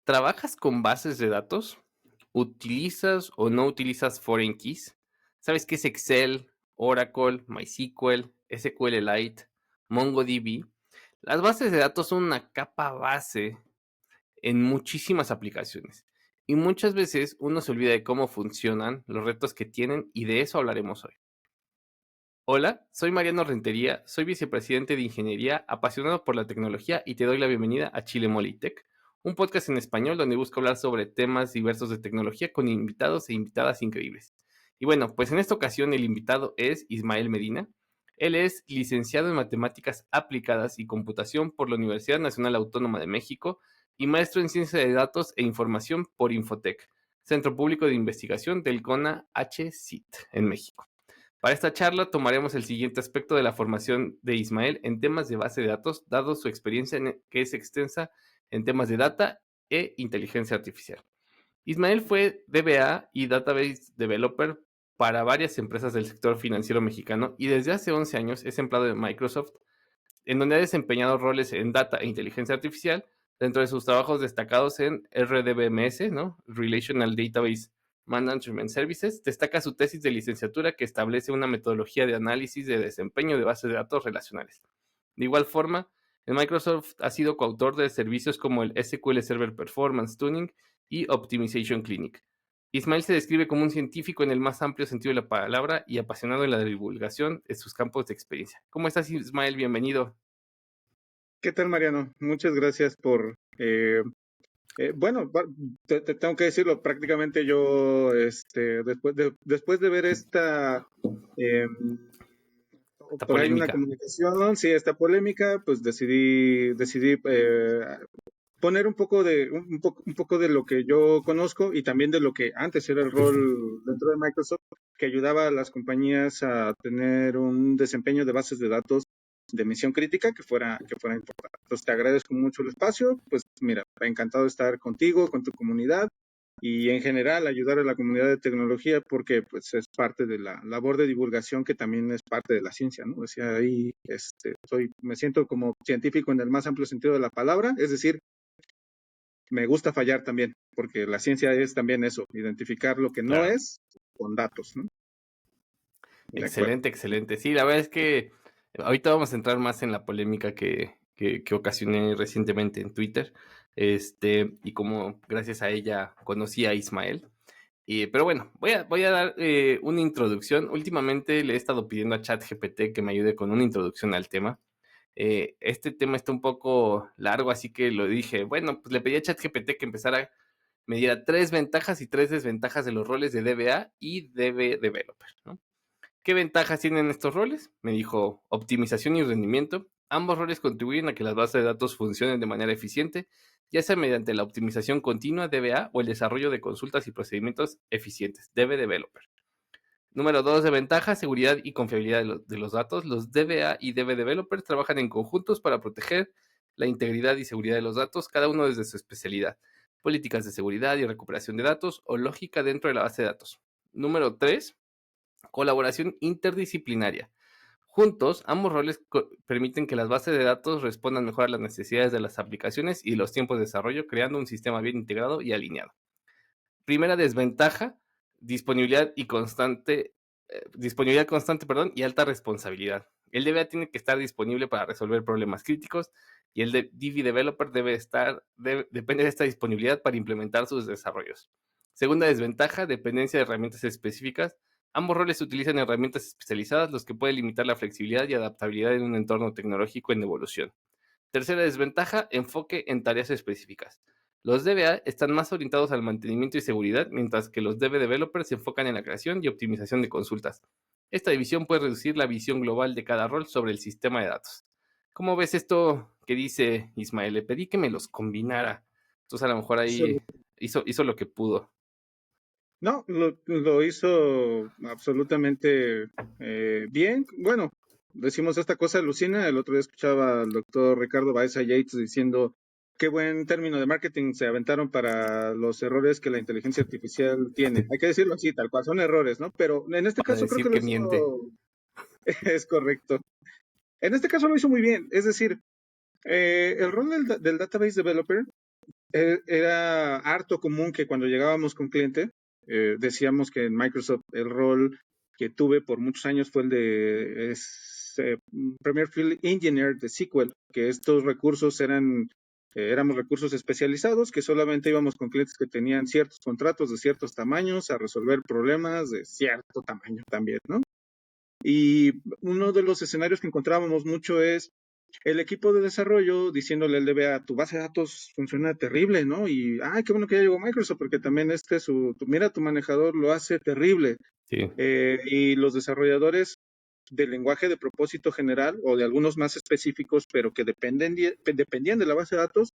¿Trabajas con bases de datos? ¿Utilizas o no utilizas foreign keys? ¿Sabes qué es Excel, Oracle, MySQL, SQLite, MongoDB? Las bases de datos son una capa base en muchísimas aplicaciones y muchas veces uno se olvida de cómo funcionan, los retos que tienen y de eso hablaremos hoy. Hola, soy Mariano Rentería, soy vicepresidente de Ingeniería, apasionado por la tecnología y te doy la bienvenida a Chile Molitech, un podcast en español donde busco hablar sobre temas diversos de tecnología con invitados e invitadas increíbles. Y bueno, pues en esta ocasión el invitado es Ismael Medina. Él es licenciado en Matemáticas Aplicadas y Computación por la Universidad Nacional Autónoma de México y maestro en Ciencia de Datos e Información por Infotec, Centro Público de Investigación del CONA-HCIT en México. Para esta charla tomaremos el siguiente aspecto de la formación de Ismael en temas de base de datos, dado su experiencia que es extensa en temas de data e inteligencia artificial. Ismael fue DBA y Database Developer para varias empresas del sector financiero mexicano y desde hace 11 años es empleado de Microsoft, en donde ha desempeñado roles en data e inteligencia artificial, dentro de sus trabajos destacados en RDBMS, ¿no? Relational Database Management Services, destaca su tesis de licenciatura que establece una metodología de análisis de desempeño de bases de datos relacionales. De igual forma, en Microsoft ha sido coautor de servicios como el SQL Server Performance Tuning y Optimization Clinic. Ismael se describe como un científico en el más amplio sentido de la palabra y apasionado en la divulgación de sus campos de experiencia. ¿Cómo estás, Ismael? Bienvenido. ¿Qué tal, Mariano? Muchas gracias por... bueno, te tengo que decirlo, prácticamente yo, después de ver esta, eh, Esta por ahí una polémica. comunicación, sí, esta polémica, pues decidí poner un poco de lo que yo conozco y también de lo que antes era el rol dentro de Microsoft, que ayudaba a las compañías a tener un desempeño de bases de datos de misión crítica que fuera importante. Entonces te agradezco mucho el espacio, pues mira, encantado de estar contigo, con tu comunidad y en general ayudar a la comunidad de tecnología porque pues es parte de la labor de divulgación que también es parte de la ciencia, ¿no? O sea, ahí me siento como científico en el más amplio sentido de la palabra, es decir, me gusta fallar también, porque la ciencia es también eso, identificar lo que no Claro. es con datos, ¿no? De acuerdo. Excelente, excelente. Sí, la verdad es que ahorita vamos a entrar más en la polémica que ocasioné recientemente en Twitter. Y como gracias a ella conocí a Ismael. Pero bueno, voy a dar una introducción. Últimamente le he estado pidiendo a ChatGPT que me ayude con una introducción al tema. Este tema está un poco largo, así que lo dije. Bueno, pues le pedí a ChatGPT que empezara, me diera 3 ventajas y 3 desventajas de los roles de DBA y DB Developer, ¿no? ¿Qué ventajas tienen estos roles? Me dijo optimización y rendimiento. Ambos roles contribuyen a que las bases de datos funcionen de manera eficiente, ya sea mediante la optimización continua DBA o el desarrollo de consultas y procedimientos eficientes DB Developer. Número 2 de ventaja, seguridad y confiabilidad de los datos. Los DBA y DB Developers trabajan en conjuntos para proteger la integridad y seguridad de los datos, cada uno desde su especialidad, políticas de seguridad y recuperación de datos o lógica dentro de la base de datos. Número 3, colaboración interdisciplinaria. Juntos, ambos roles permiten que las bases de datos respondan mejor a las necesidades de las aplicaciones y los tiempos de desarrollo, creando un sistema bien integrado y alineado. Primera desventaja, disponibilidad constante, perdón, y alta responsabilidad. El DBA tiene que estar disponible para resolver problemas críticos y el DB Developer depende de esta disponibilidad para implementar sus desarrollos. Segunda desventaja, dependencia de herramientas específicas. Ambos roles utilizan herramientas especializadas, los que pueden limitar la flexibilidad y adaptabilidad en un entorno tecnológico en evolución. Tercera desventaja, enfoque en tareas específicas. Los DBA están más orientados al mantenimiento y seguridad, mientras que los DB Developers se enfocan en la creación y optimización de consultas. Esta división puede reducir la visión global de cada rol sobre el sistema de datos. ¿Cómo ves esto que dice Ismael? Le pedí que me los combinara. Entonces a lo mejor ahí hizo lo que pudo. No, lo hizo absolutamente bien. Bueno, decimos esta cosa alucina. El otro día escuchaba al doctor Ricardo Baeza Yates diciendo qué buen término de marketing se aventaron para los errores que la inteligencia artificial tiene. Hay que decirlo así, tal cual, son errores, ¿no? Pero en este Para caso creo que decir lo que miente. hizo, es correcto. En este caso lo hizo muy bien. Es decir, el rol del database developer era harto común que cuando llegábamos con cliente, decíamos que en Microsoft el rol que tuve por muchos años fue el de Premier Field Engineer de SQL, que estos recursos éramos recursos especializados, que solamente íbamos con clientes que tenían ciertos contratos de ciertos tamaños a resolver problemas de cierto tamaño también, ¿no? Y uno de los escenarios que encontrábamos mucho es el equipo de desarrollo diciéndole al DBA, tu base de datos funciona terrible, ¿no? Y, ay, qué bueno que ya llegó Microsoft, porque también mira, tu manejador lo hace terrible. Sí, Y los desarrolladores del lenguaje de propósito general o de algunos más específicos, pero que dependían de la base de datos,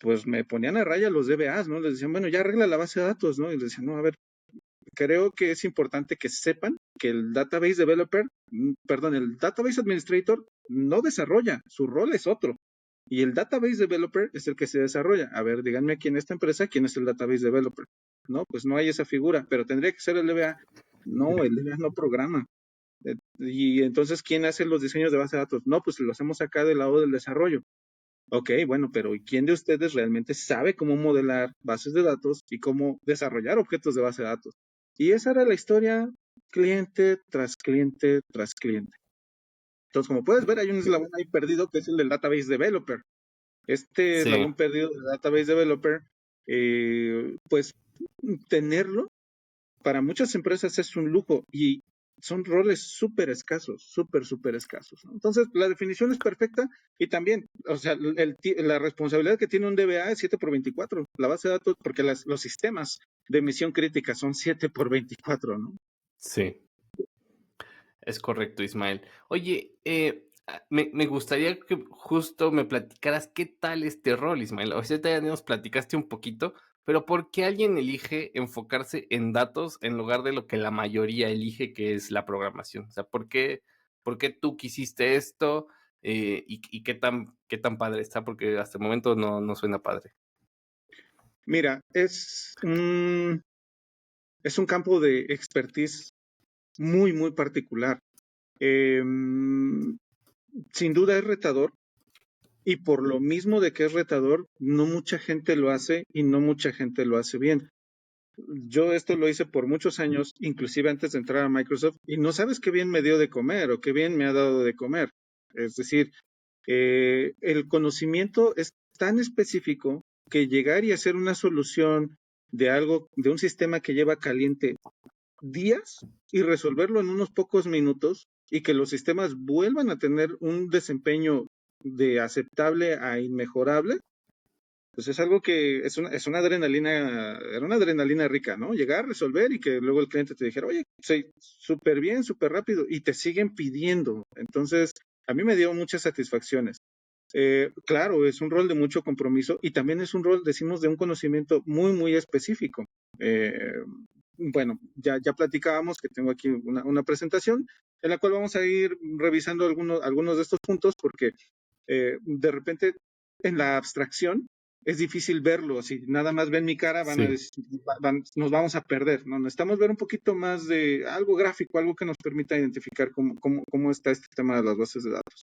pues me ponían a raya los DBAs, ¿no? Les decían, bueno, ya arregla la base de datos, ¿no? Y les decían, no, a ver, creo que es importante que sepan que el database developer, perdón, el database administrator no desarrolla, su rol es otro. Y el database developer es el que se desarrolla. A ver, díganme aquí en esta empresa quién es el database developer. No, pues no hay esa figura, pero tendría que ser el DBA. No, el DBA no programa. Y entonces, ¿quién hace los diseños de base de datos? No, pues lo hacemos acá del lado del desarrollo. Ok, bueno, pero ¿y quién de ustedes realmente sabe cómo modelar bases de datos y cómo desarrollar objetos de base de datos? Y esa era la historia cliente tras cliente tras cliente. Entonces, como puedes ver, hay un eslabón ahí perdido que es el del database developer. Este sí. eslabón perdido del database developer, pues tenerlo para muchas empresas es un lujo y son roles súper escasos, súper escasos, ¿no? Entonces, la definición es perfecta y también, o sea, la responsabilidad que tiene un DBA es 7 por 24, la base de datos, porque los sistemas de misión crítica son 7 por 24, ¿no? Sí, es correcto, Ismael. Oye, me gustaría que justo me platicaras qué tal este rol, Ismael. O sea, ya nos platicaste un poquito, pero ¿por qué alguien elige enfocarse en datos en lugar de lo que la mayoría elige, que es la programación? O sea, por qué tú quisiste esto y qué tan padre está? Porque hasta el momento no suena padre. Mira, es un campo de expertise muy particular. Eh, Sin duda es retador y por lo mismo de que es retador, no mucha gente lo hace y no mucha gente lo hace bien. Yo esto lo hice por muchos años, inclusive antes de entrar a Microsoft, y no sabes qué bien me dio de comer o qué bien me ha dado de comer. Es decir, el conocimiento es tan específico que llegar y hacer una solución de algo, de un sistema que lleva caliente días y resolverlo en unos pocos minutos y que los sistemas vuelvan a tener un desempeño de aceptable a inmejorable, pues es algo que es una adrenalina, era una adrenalina rica, ¿no? Llegar, resolver y que luego el cliente te dijera, oye, sí, súper bien, súper rápido, y te siguen pidiendo. Entonces, a mí me dio muchas satisfacciones. Claro, es un rol de mucho compromiso y también es un rol, decimos, de un conocimiento muy específico. Eh, bueno, ya platicábamos que tengo aquí una presentación en la cual vamos a ir revisando algunos de estos puntos porque de repente en la abstracción es difícil verlo. Si nada más ven mi cara, van a Sí. decir, nos vamos a perder, ¿no? Necesitamos ver un poquito más de algo gráfico, algo que nos permita identificar cómo está este tema de las bases de datos.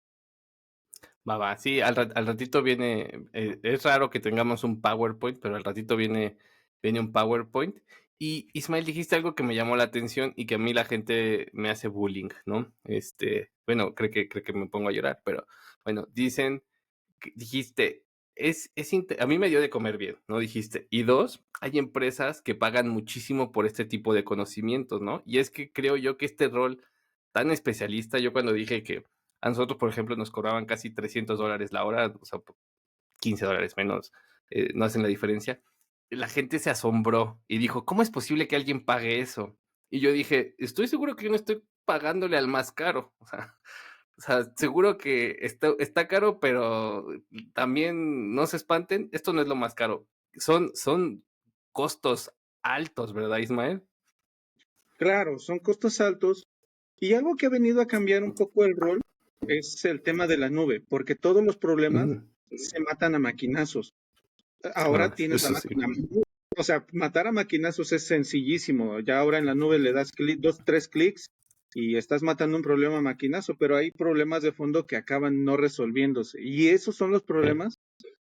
Va. Sí, al ratito viene, es raro que tengamos un PowerPoint, pero al ratito viene un PowerPoint. Y Ismael, dijiste algo que me llamó la atención y que a mí la gente me hace bullying, ¿no? Bueno, creo que me pongo a llorar, pero bueno, dijiste, a mí me dio de comer bien, ¿no? Dijiste. Y dos, hay empresas que pagan muchísimo por este tipo de conocimientos, ¿no? Y es que creo yo que este rol tan especialista, yo cuando dije que a nosotros, por ejemplo, nos cobraban casi $300 la hora, o sea, $15 menos, no hacen la diferencia. La gente se asombró y dijo, ¿cómo es posible que alguien pague eso? Y yo dije, estoy seguro que yo no estoy pagándole al más caro. O sea, seguro que está caro, pero también no se espanten, esto no es lo más caro. Son costos altos, ¿verdad, Ismael? Claro, son costos altos y algo que ha venido a cambiar un poco el rol es el tema de la nube, porque todos los problemas Mm. se matan a maquinazos. Ahora tienes la Eso sí. máquina. O sea, matar a maquinazos es sencillísimo. Ya ahora en la nube le das dos, tres clics y estás matando un problema a maquinazo, pero hay problemas de fondo que acaban no resolviéndose. Y esos son los Sí. problemas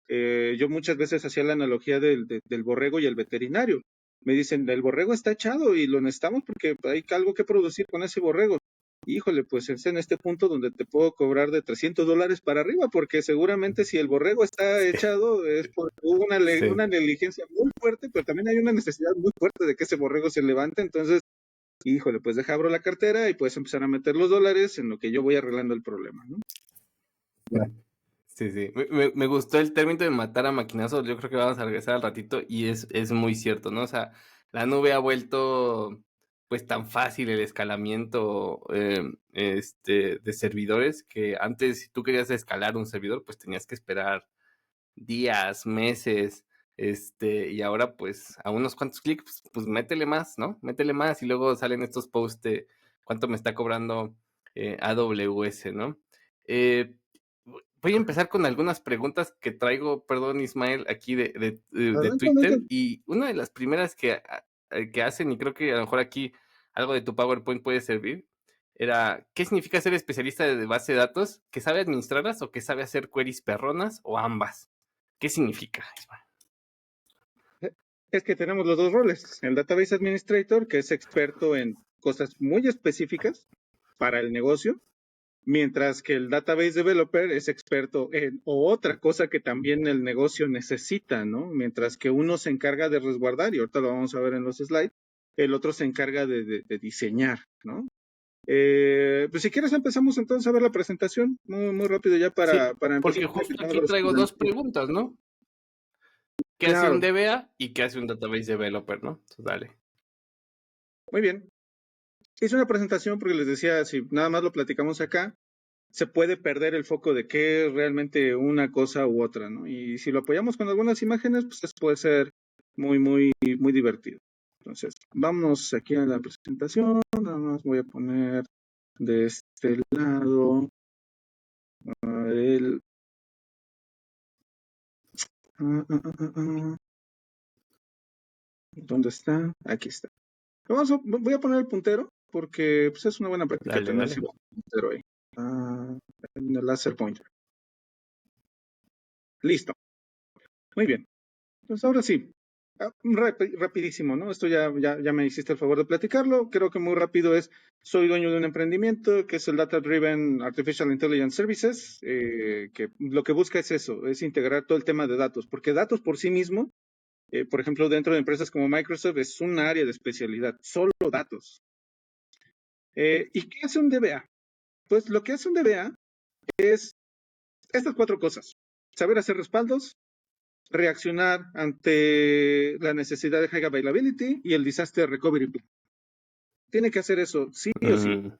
Yo muchas veces hacía la analogía del borrego y el veterinario. Me dicen, el borrego está echado y lo necesitamos porque hay algo que producir con ese borrego. Híjole, pues es en este punto donde te puedo cobrar de $300 para arriba, porque seguramente si el borrego está echado es porque hubo Sí. una negligencia muy fuerte, pero también hay una necesidad muy fuerte de que ese borrego se levante. Entonces, híjole, pues deja abro la cartera y puedes empezar a meter los dólares en lo que yo voy arreglando el problema, ¿no? Sí, sí. Me gustó el término de matar a maquinazos. Yo creo que vamos a regresar al ratito y es muy cierto, ¿no? O sea, la nube ha vuelto pues tan fácil el escalamiento de servidores que antes si tú querías escalar un servidor pues tenías que esperar días, meses, y ahora pues a unos cuantos clics pues métele más, ¿no? Métele más y luego salen estos posts de cuánto me está cobrando AWS, ¿no? Eh, Voy a empezar con algunas preguntas que traigo, perdón Ismael, aquí de Adelante, adelante. Twitter y una de las primeras que hacen y creo que a lo mejor aquí algo de tu PowerPoint puede servir era, ¿qué significa ser especialista de base de datos? ¿Que sabe administrarlas o que sabe hacer queries perronas o ambas? ¿Qué significa, Ismael? Es que tenemos los dos roles. El Database Administrator, que es experto en cosas muy específicas para el negocio, mientras que el Database Developer es experto en otra cosa que también el negocio necesita, ¿no? Mientras que uno se encarga de resguardar, y ahorita lo vamos a ver en los slides, el otro se encarga de diseñar, ¿no? Pues si quieres empezamos entonces a ver la presentación, muy rápido ya Sí, para empezar porque a justo platicar de aquí los traigo dos fundamentos. preguntas, ¿no? ¿Qué hace un Claro, DBA y qué hace un database developer, ¿no? Entonces, dale. muy bien. Hice una presentación porque les decía, si nada más lo platicamos acá, se puede perder el foco de qué es realmente una cosa u otra, ¿no? Y si lo apoyamos con algunas imágenes, pues eso puede ser muy divertido. Entonces, vamos aquí a la presentación, nada más voy a poner de este lado el... ¿Dónde está? Aquí está. Voy a poner el puntero porque pues, es una buena práctica Dale, tener dale. siempre el puntero ahí. En el laser pointer. Listo. Muy bien. Entonces, ahora sí. Rapidísimo, ¿no? Esto ya me hiciste el favor de platicarlo. Creo que muy rápido es, soy dueño de un emprendimiento que es el Data Driven Artificial Intelligence Services, que lo que busca es eso, es integrar todo el tema de datos, porque datos por sí mismo, por ejemplo, dentro de empresas como Microsoft, es un área de especialidad, solo datos. ¿Y qué hace un DBA? Pues lo que hace un DBA es estas cuatro cosas. Saber hacer respaldos, reaccionar ante la necesidad de high availability y el disaster recovery plan. Tiene que hacer eso, sí o sí.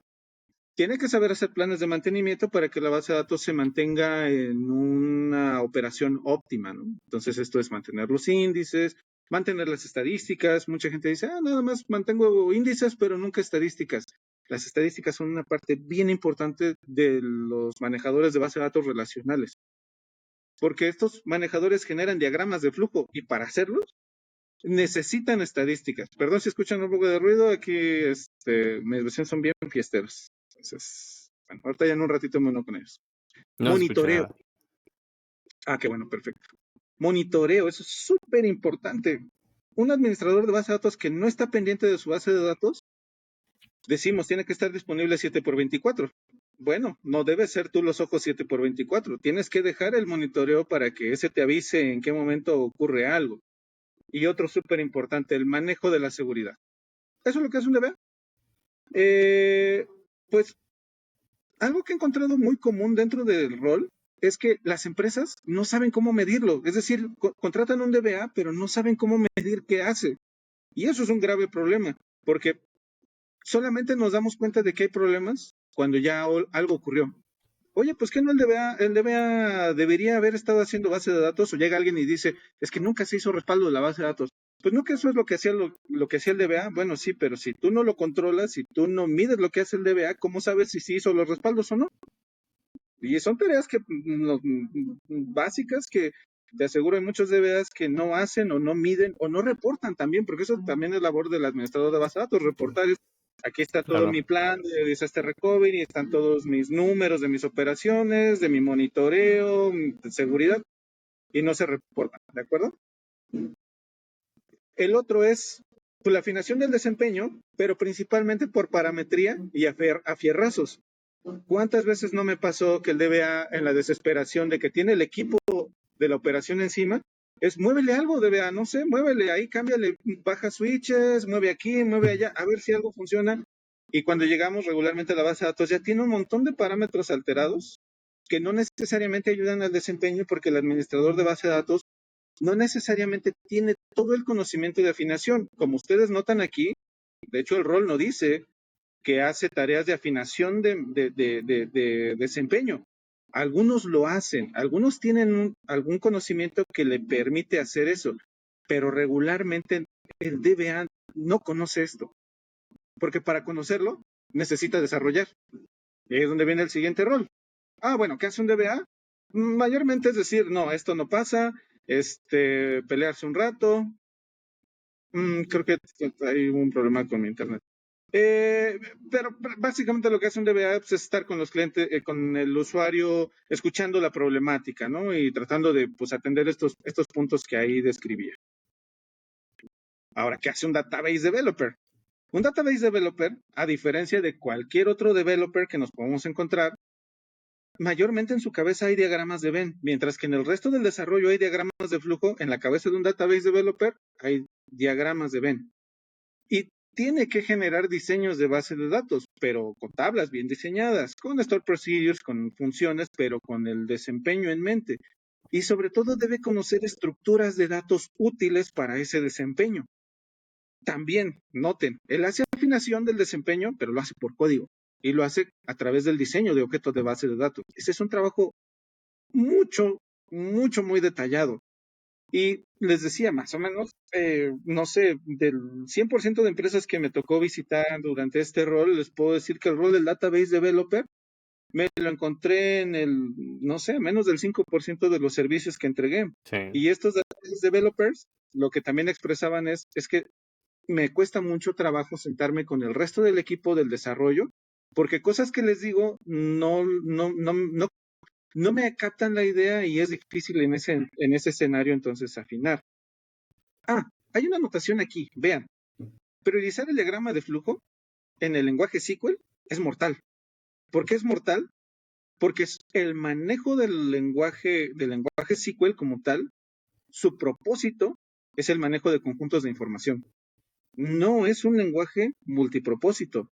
Tiene que saber hacer planes de mantenimiento para que la base de datos se mantenga en una operación óptima, ¿no? Entonces esto es mantener los índices, mantener las estadísticas. Mucha gente dice, nada más mantengo índices, pero nunca estadísticas. Las estadísticas son una parte bien importante de los manejadores de base de datos relacionales, porque estos manejadores generan diagramas de flujo y para hacerlos necesitan estadísticas. Perdón si escuchan un poco de ruido, aquí mis vecinos son bien fiesteros. Entonces, bueno, ahorita ya en un ratito me uno con ellos. No se escucha Monitoreo. nada. Qué bueno, perfecto. Monitoreo, eso es súper importante. Un administrador de base de datos que no está pendiente de su base de datos, decimos, tiene que estar disponible 7x24. Bueno, no debe ser tú los ojos 7x24. Tienes que dejar el monitoreo para que ese te avise en qué momento ocurre algo. Y otro súper importante, el manejo de la seguridad. Eso es lo que es un DBA. Pues algo que he encontrado muy común dentro del rol es que las empresas no saben cómo medirlo. Es decir, contratan un DBA, pero no saben cómo medir qué hace. Y eso es un grave problema, porque solamente nos damos cuenta de que hay problemas cuando ya algo ocurrió. Oye, pues que no el DBA debería haber estado haciendo base de datos, o llega alguien y dice, es que nunca se hizo respaldo de la base de datos. Pues no, que eso es lo que hacía lo que hacía el DBA. Bueno, sí, pero si tú no lo controlas, si tú no mides lo que hace el DBA, ¿cómo sabes si sí hizo los respaldos o no? Y son tareas que básicas que te aseguro hay muchos DBAs que no hacen o no miden o no reportan también, porque eso también es labor del administrador de base de datos, reportar. Aquí está todo Claro. mi plan de disaster recovery, están todos mis números de mis operaciones, de mi monitoreo, de seguridad. y no se reportan, ¿de acuerdo? El otro es pues, la afinación del desempeño, pero principalmente por parametría y afierrazos. ¿Cuántas veces no me pasó que el DBA en la desesperación de que tiene el equipo de la operación encima, es muévele algo DBA, no sé, muévele ahí, cámbiale, baja switches, mueve aquí, mueve allá, a ver si algo funciona. Y cuando llegamos regularmente a la base de datos ya tiene un montón de parámetros alterados que no necesariamente ayudan al desempeño porque el administrador de base de datos no necesariamente tiene todo el conocimiento de afinación. Como ustedes notan aquí, de hecho el rol no dice que hace tareas de afinación de desempeño. Algunos lo hacen, algunos tienen algún conocimiento que le permite hacer eso, pero regularmente el DBA no conoce esto, porque para conocerlo necesita desarrollar. Y ahí es donde viene el siguiente rol. Ah, bueno, ¿qué hace un DBA? Mayormente es decir, no, esto no pasa, pelearse un rato. Creo que hay un problema con mi internet. Pero básicamente lo que hace un DBA es estar con los clientes, con el usuario, escuchando la problemática, ¿no? Y tratando de pues, atender estos puntos que ahí describía. Ahora, ¿qué hace un database developer? Un database developer, a diferencia de cualquier otro developer que nos podemos encontrar, mayormente en su cabeza hay diagramas de Venn, mientras que en el resto del desarrollo hay diagramas de flujo, en la cabeza de un database developer hay diagramas de Venn. Y tiene que generar diseños de base de datos, pero con tablas bien diseñadas, con store procedures, con funciones, pero con el desempeño en mente. Y sobre todo debe conocer estructuras de datos útiles para ese desempeño. También, noten, él hace afinación del desempeño, pero lo hace por código y lo hace a través del diseño de objetos de base de datos. Ese es un trabajo muy detallado. Y les decía, más o menos, no sé, del 100% de empresas que me tocó visitar durante este rol, les puedo decir que el rol del database developer me lo encontré en el, no sé, menos del 5% de los servicios que entregué. Sí. Y estos database developers, lo que también expresaban es que me cuesta mucho trabajo sentarme con el resto del equipo del desarrollo, porque cosas que les digo no me captan la idea y es difícil en ese escenario entonces afinar. Hay una anotación aquí, vean. Priorizar el diagrama de flujo en el lenguaje SQL es mortal. ¿Por qué es mortal? Porque es el manejo del lenguaje SQL como tal, su propósito es el manejo de conjuntos de información. No es un lenguaje multipropósito.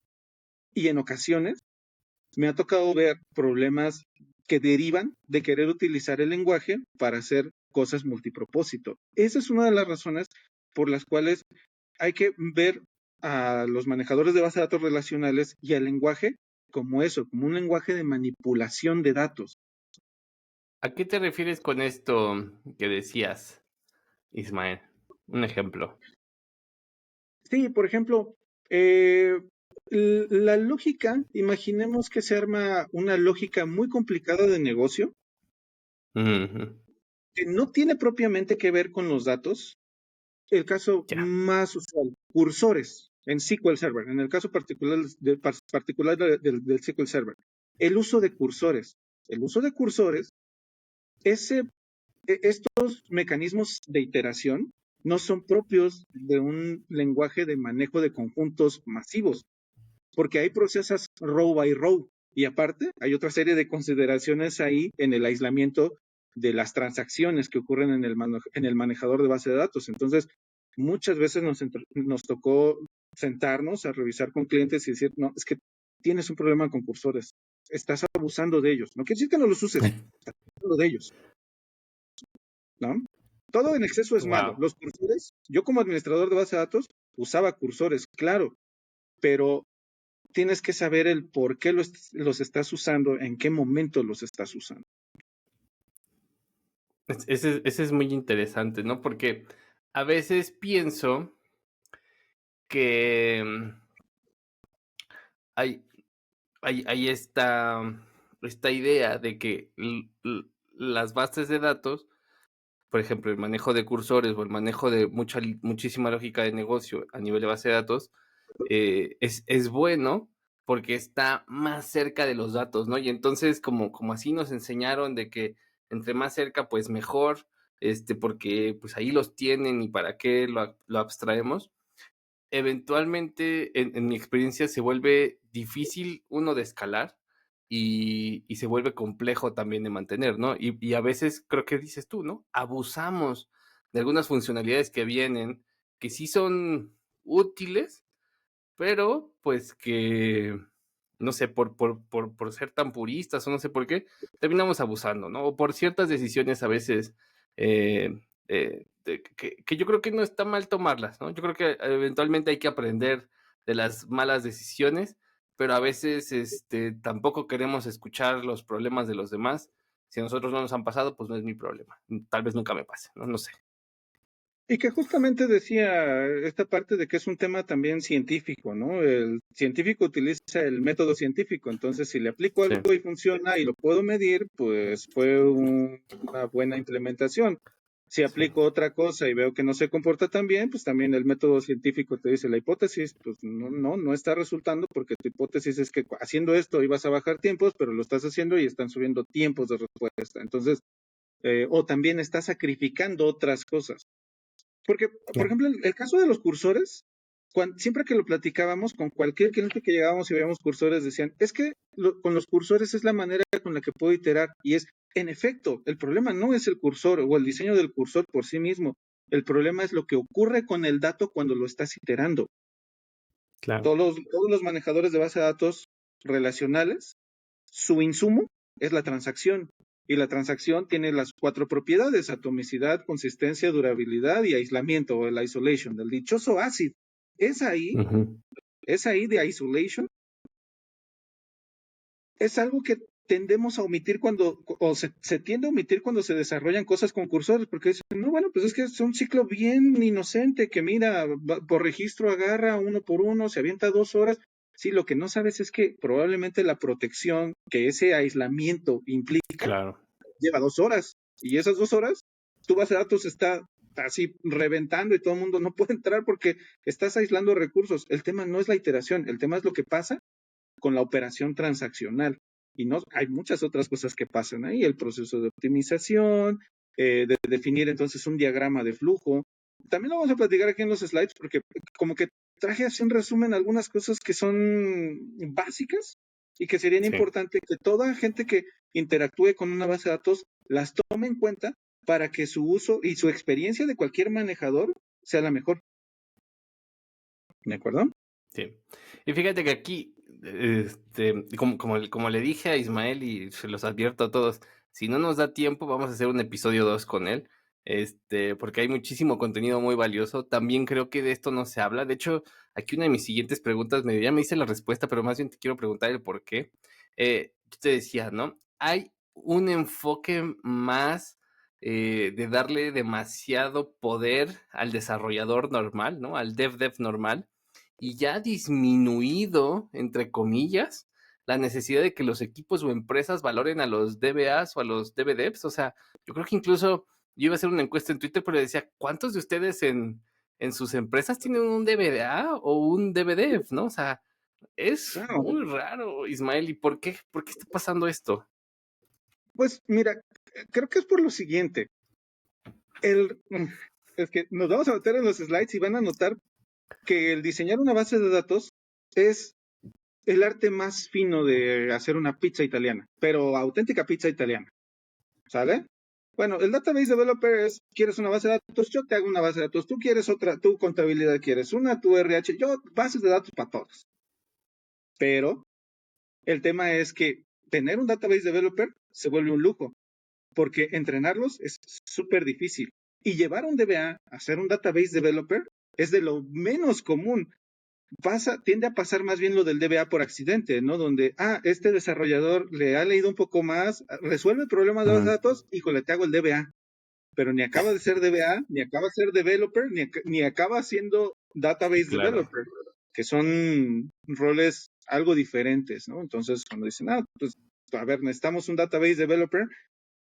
Y en ocasiones me ha tocado ver problemas que derivan de querer utilizar el lenguaje para hacer cosas multipropósito. Esa es una de las razones por las cuales hay que ver a los manejadores de base de datos relacionales y al lenguaje como eso, como un lenguaje de manipulación de datos. ¿A qué te refieres con esto que decías, Ismael? Un ejemplo. Sí, por ejemplo, la lógica, imaginemos que se arma una lógica muy complicada de negocio que no tiene propiamente que ver con los datos. El caso Ya. más usual, cursores en SQL Server, en el caso particular del SQL Server. El uso de cursores. El uso de cursores, estos mecanismos de iteración no son propios de un lenguaje de manejo de conjuntos masivos, porque hay procesas row by row. Y aparte, hay otra serie de consideraciones ahí en el aislamiento de las transacciones que ocurren en el manejador de base de datos. Entonces, muchas veces nos tocó sentarnos a revisar con clientes y decir, no, es que tienes un problema con cursores, estás abusando de ellos. No quiere decir que no los uses, estás abusando de ellos, ¿no? Todo en exceso es malo. Wow. Los cursores, yo como administrador de base de datos usaba cursores, claro, pero tienes que saber el por qué los estás usando, en qué momento los estás usando. Ese es muy interesante, ¿no? Porque a veces pienso que hay esta idea de que las bases de datos, por ejemplo, el manejo de cursores o el manejo de muchísima lógica de negocio a nivel de base de datos, es bueno porque está más cerca de los datos, ¿no? Y entonces, como así nos enseñaron de que entre más cerca, pues mejor, porque pues ahí los tienen y para qué lo abstraemos. Eventualmente, en mi experiencia, se vuelve difícil uno de escalar y se vuelve complejo también de mantener, ¿no? Y a veces creo que dices tú, ¿no? Abusamos de algunas funcionalidades que vienen, que sí son útiles, pero pues que, no sé, por ser tan puristas o no sé por qué, terminamos abusando, ¿no? O por ciertas decisiones a veces que yo creo que no está mal tomarlas, ¿no? Yo creo que eventualmente hay que aprender de las malas decisiones, pero a veces tampoco queremos escuchar los problemas de los demás. Si a nosotros no nos han pasado, pues no es mi problema. Tal vez nunca me pase, ¿no? No sé. Y que justamente decía esta parte de que es un tema también científico, ¿no? El científico utiliza el método científico, entonces si le aplico Sí. algo y funciona y lo puedo medir, pues fue una buena implementación. Si Sí. aplico otra cosa y veo que no se comporta tan bien, pues también el método científico te dice la hipótesis, pues no está resultando porque tu hipótesis es que haciendo esto ibas a bajar tiempos, pero lo estás haciendo y están subiendo tiempos de respuesta. Entonces, o también estás sacrificando otras cosas. Porque, por ejemplo, el caso de los cursores, siempre que lo platicábamos con cualquier cliente que llegábamos y veíamos cursores, decían, es que con los cursores es la manera con la que puedo iterar. Y es, en efecto, el problema no es el cursor o el diseño del cursor por sí mismo. El problema es lo que ocurre con el dato cuando lo estás iterando. Claro. Todos los manejadores de base de datos relacionales, su insumo es la transacción. Y la transacción tiene las 4 propiedades: atomicidad, consistencia, durabilidad y aislamiento, o el isolation, del dichoso ACID. Es ahí, Uh-huh. es ahí de isolation, es algo que tendemos a omitir o se tiende a omitir cuando se desarrollan cosas con cursores, porque dicen, no, bueno, pues es que es un ciclo bien inocente, que mira, por registro agarra uno por uno, se avienta 2 horas. Sí, lo que no sabes es que probablemente la protección que ese aislamiento implica Claro. lleva 2 horas. Y esas 2 horas, tu base de datos está así reventando y todo el mundo no puede entrar porque estás aislando recursos. El tema no es la iteración, el tema es lo que pasa con la operación transaccional. Y no, hay muchas otras cosas que pasan ahí, el proceso de optimización, de definir entonces un diagrama de flujo. También lo vamos a platicar aquí en los slides porque como que traje así en resumen algunas cosas que son básicas y que serían Sí. importantes que toda gente que interactúe con una base de datos las tome en cuenta para que su uso y su experiencia de cualquier manejador sea la mejor. ¿De acuerdo? Sí. Y fíjate que aquí, como le dije a Ismael y se los advierto a todos, si no nos da tiempo, vamos a hacer un episodio 2 con él, porque hay muchísimo contenido muy valioso. También creo que de esto no se habla. De hecho, aquí una de mis siguientes preguntas, ya me hice la respuesta, pero más bien te quiero preguntar el por qué. Yo te decía, ¿no? Hay un enfoque más de darle demasiado poder al desarrollador normal, ¿no? Al dev normal y ya ha disminuido, entre comillas, la necesidad de que los equipos o empresas valoren a los DBAs o a los DBDevs. O sea, yo creo que incluso yo iba a hacer una encuesta en Twitter, pero decía, ¿cuántos de ustedes en sus empresas tienen un DBA o un DBDev, no? O sea, es Claro. muy raro, Ismael. ¿Y por qué? ¿Por qué está pasando esto? Pues mira, creo que es por lo siguiente. Es que nos vamos a meter en los slides y van a notar que el diseñar una base de datos es el arte más fino de hacer una pizza italiana, pero auténtica pizza italiana. ¿Sale? Bueno, el database developer es, quieres una base de datos, yo te hago una base de datos, tú quieres otra, tu contabilidad quieres una, tu RH, yo, bases de datos para todos. Pero el tema es que tener un database developer se vuelve un lujo, porque entrenarlos es súper difícil. Y llevar un DBA a ser un database developer es de lo menos común. Tiende a pasar más bien lo del DBA por accidente, ¿no? Donde, este desarrollador le ha leído un poco más, resuelve el problema de los datos, híjole, te hago el DBA. Pero ni acaba de ser DBA, ni acaba de ser developer, ni acaba siendo database Claro. developer, que son roles algo diferentes, ¿no? Entonces, cuando dicen, pues, a ver, necesitamos un database developer,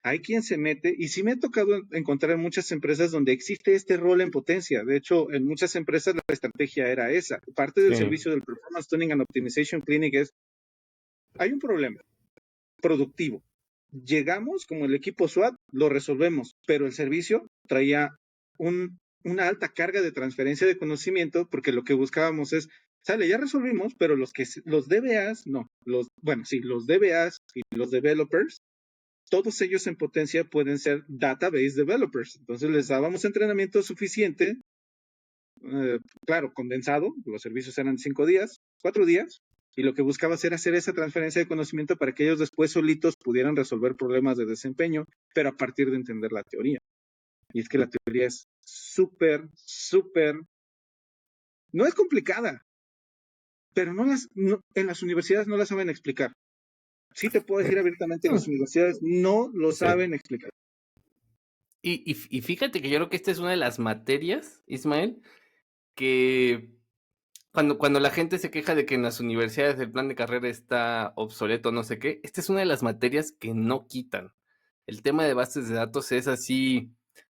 hay quien se mete, y sí me ha tocado encontrar en muchas empresas donde existe este rol en potencia. De hecho, en muchas empresas la estrategia era esa. Parte del Sí. servicio del Performance Tuning and Optimization Clinic es, hay un problema productivo. Llegamos como el equipo SWAT lo resolvemos, pero el servicio traía una alta carga de transferencia de conocimiento, porque lo que buscábamos es, sale, ya resolvimos, pero los DBAs, no, los DBAs y los developers, todos ellos en potencia pueden ser database developers. Entonces les dábamos entrenamiento suficiente, claro, condensado, los servicios eran 5 días, 4 días, y lo que buscabas era hacer esa transferencia de conocimiento para que ellos después solitos pudieran resolver problemas de desempeño, pero a partir de entender la teoría. Y es que la teoría es súper, no es complicada, pero en las universidades no la saben explicar. Sí te puedo decir abiertamente, las universidades no lo saben explicar. Y fíjate que yo creo que esta es una de las materias, Ismael, que cuando la gente se queja de que en las universidades el plan de carrera está obsoleto, no sé qué, esta es una de las materias que no quitan. El tema de bases de datos es así,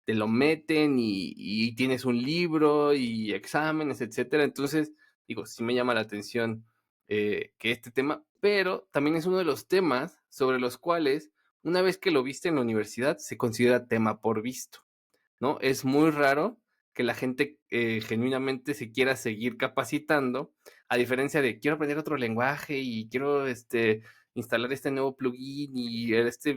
te lo meten y tienes un libro y exámenes, etcétera. Entonces, digo, sí me llama la atención que este tema, pero también es uno de los temas sobre los cuales, una vez que lo viste en la universidad, se considera tema por visto, ¿no? Es muy raro que la gente genuinamente se quiera seguir capacitando, a diferencia de quiero aprender otro lenguaje y quiero instalar este nuevo plugin y este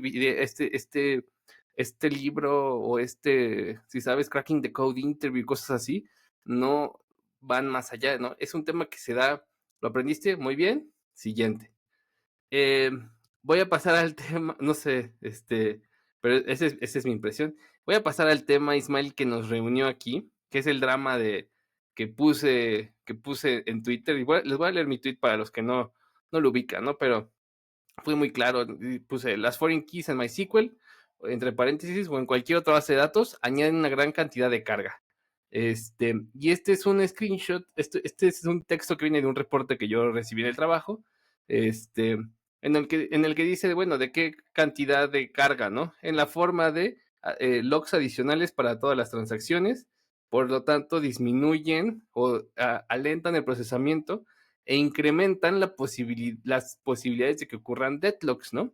libro o si sabes, Cracking the Code Interview, cosas así, no van más allá, ¿no? Es un tema que se da, lo aprendiste, muy bien, siguiente. Eh, Voy a pasar al tema, no sé, pero esa es mi impresión. Voy a pasar al tema, Ismael, que nos reunió aquí, que es el drama que puse en Twitter. Y les voy a leer mi tweet para los que no lo ubican, ¿no? Pero fue muy claro. Puse las foreign keys en MySQL, entre paréntesis, o en cualquier otra base de datos, añaden una gran cantidad de carga. Y este es un screenshot, este es un texto que viene de un reporte que yo recibí en el trabajo, en el que dice, bueno, de qué cantidad de carga, ¿no? En la forma de logs adicionales para todas las transacciones, por lo tanto disminuyen o alentan el procesamiento e incrementan las posibilidades de que ocurran deadlocks, ¿no?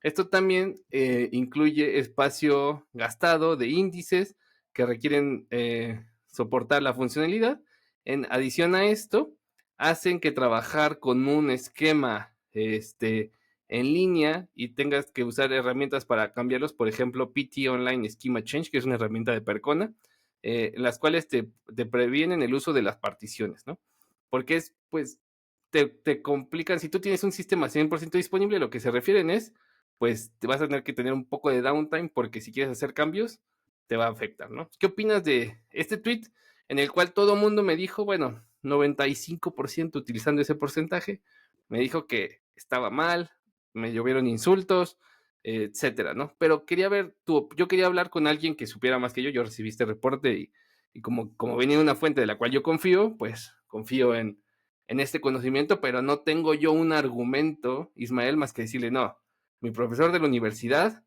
Esto también incluye espacio gastado de índices que requieren soportar la funcionalidad. En adición a esto, hacen que trabajar con un esquema en línea y tengas que usar herramientas para cambiarlos, por ejemplo, PT Online Schema Change, que es una herramienta de Percona, las cuales te previenen el uso de las particiones, ¿no? Porque pues, te complican. Si tú tienes un sistema 100% disponible, lo que se refieren es, pues, te vas a tener que tener un poco de downtime porque si quieres hacer cambios, te va a afectar, ¿no? ¿Qué opinas de este tweet en el cual todo el mundo me dijo, bueno, 95% utilizando ese porcentaje, me dijo que estaba mal, me llovieron insultos, etcétera, ¿no? Pero yo quería hablar con alguien que supiera más que yo recibí este reporte y como venía de una fuente de la cual yo confío, pues confío en este conocimiento, pero no tengo yo un argumento, Ismael, más que decirle, no, mi profesor de la universidad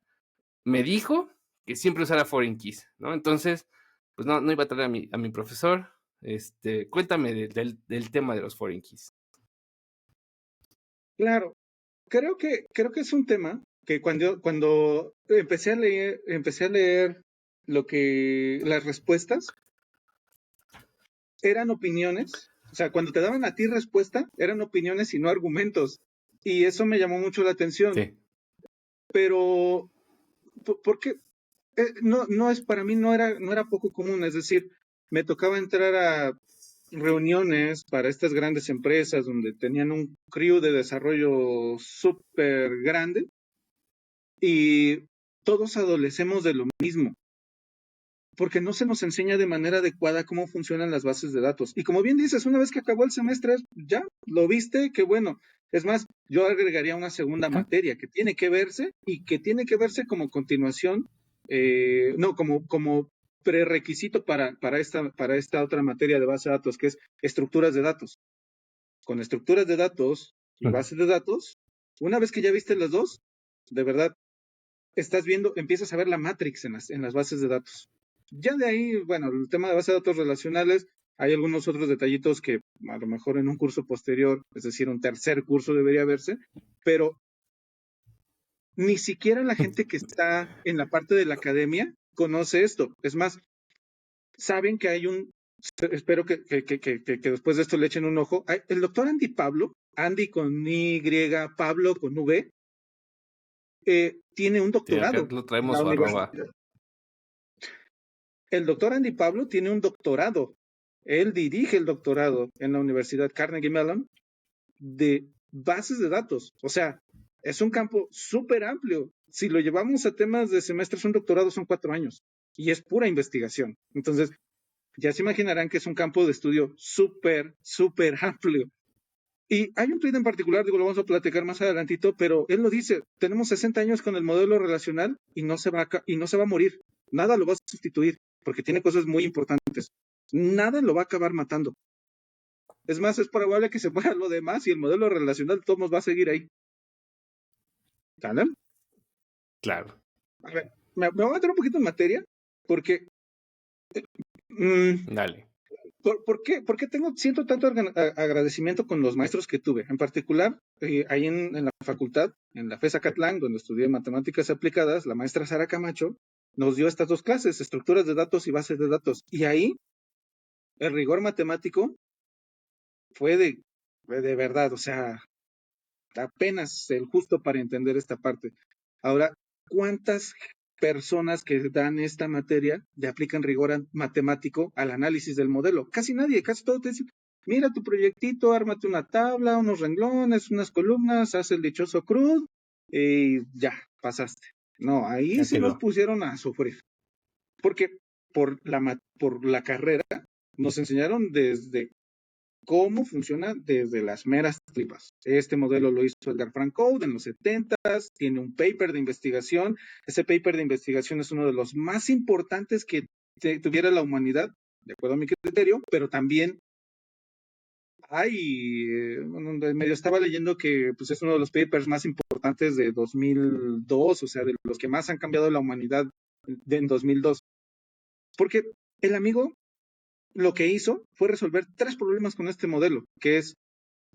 me dijo que siempre usara foreign keys, ¿no? Entonces, pues no iba a traer a mi profesor. Cuéntame del tema de los foreign keys. Claro, creo que es un tema que cuando empecé a leer las respuestas, eran opiniones. O sea, cuando te daban a ti respuesta, eran opiniones y no argumentos. Y eso me llamó mucho la atención. Sí. Pero, ¿por qué? No es, para mí no era poco común. Es decir, me tocaba entrar a reuniones para estas grandes empresas donde tenían un crew de desarrollo súper grande y todos adolecemos de lo mismo, porque no se nos enseña de manera adecuada cómo funcionan las bases de datos. Y como bien dices, una vez que acabó el semestre, ya lo viste, qué bueno. Es más, yo agregaría una segunda materia que tiene que verse y que tiene que verse como continuación, no, como prerequisito para esta otra materia de base de datos, que es estructuras de datos. Con estructuras de datos y bases de datos, una vez que ya viste las dos, de verdad, empiezas a ver la matrix en las bases de datos. Ya de ahí, bueno, el tema de bases de datos relacionales, hay algunos otros detallitos que a lo mejor en un curso posterior, es decir, un tercer curso debería verse, pero Ni siquiera la gente que está en la parte de la academia conoce esto. Es más, saben que hay espero que después de esto le echen un ojo. El doctor Andy Pablo, Andy con Y, Pablo con V, tiene un Sí, acá doctorado lo en traemos la su universidad. arroba. El doctor Andy Pablo tiene un doctorado. Él dirige el doctorado en la Universidad Carnegie Mellon de bases de datos. O sea, es un campo súper amplio. Si lo llevamos a temas de semestres, un doctorado son 4 años y es pura investigación. Entonces, ya se imaginarán que es un campo de estudio súper, súper amplio. Y hay un tweet en particular, digo, lo vamos a platicar más adelantito, pero él lo dice, tenemos 60 años con el modelo relacional y no se va a morir. Nada lo va a sustituir, porque tiene cosas muy importantes. Nada lo va a acabar matando. Es más, es probable que se muera lo demás y el modelo relacional de todos nos va a seguir ahí. ¿Sale? Claro. A ver, me voy a meter un poquito en materia, porque Dale. ¿por qué siento tanto agradecimiento con los maestros que tuve? En particular, ahí en la facultad, en la FES Acatlán, donde estudié matemáticas aplicadas, la maestra Sara Camacho nos dio estas 2 clases, estructuras de datos y bases de datos. Y ahí el rigor matemático fue de verdad, o sea, apenas el justo para entender esta parte. Ahora, ¿cuántas personas que dan esta materia le aplican rigor matemático al análisis del modelo? Casi nadie, casi todos te dicen, mira tu proyectito, ármate una tabla, unos renglones, unas columnas, haz el dichoso CRUD y ya, pasaste. No, ahí Ya sí nos quedó. pusieron a sufrir, porque por la carrera nos enseñaron desde cómo funciona desde las meras tripas. Este modelo lo hizo Edgar Frank Code en los 70s, tiene un paper de investigación. Ese paper de investigación es uno de los más importantes que tuviera la humanidad, de acuerdo a mi criterio, pero también medio estaba leyendo que pues, es uno de los papers más importantes de 2002, o sea, de los que más han cambiado la humanidad en 2002. Porque el amigo lo que hizo fue resolver 3 problemas con este modelo, que es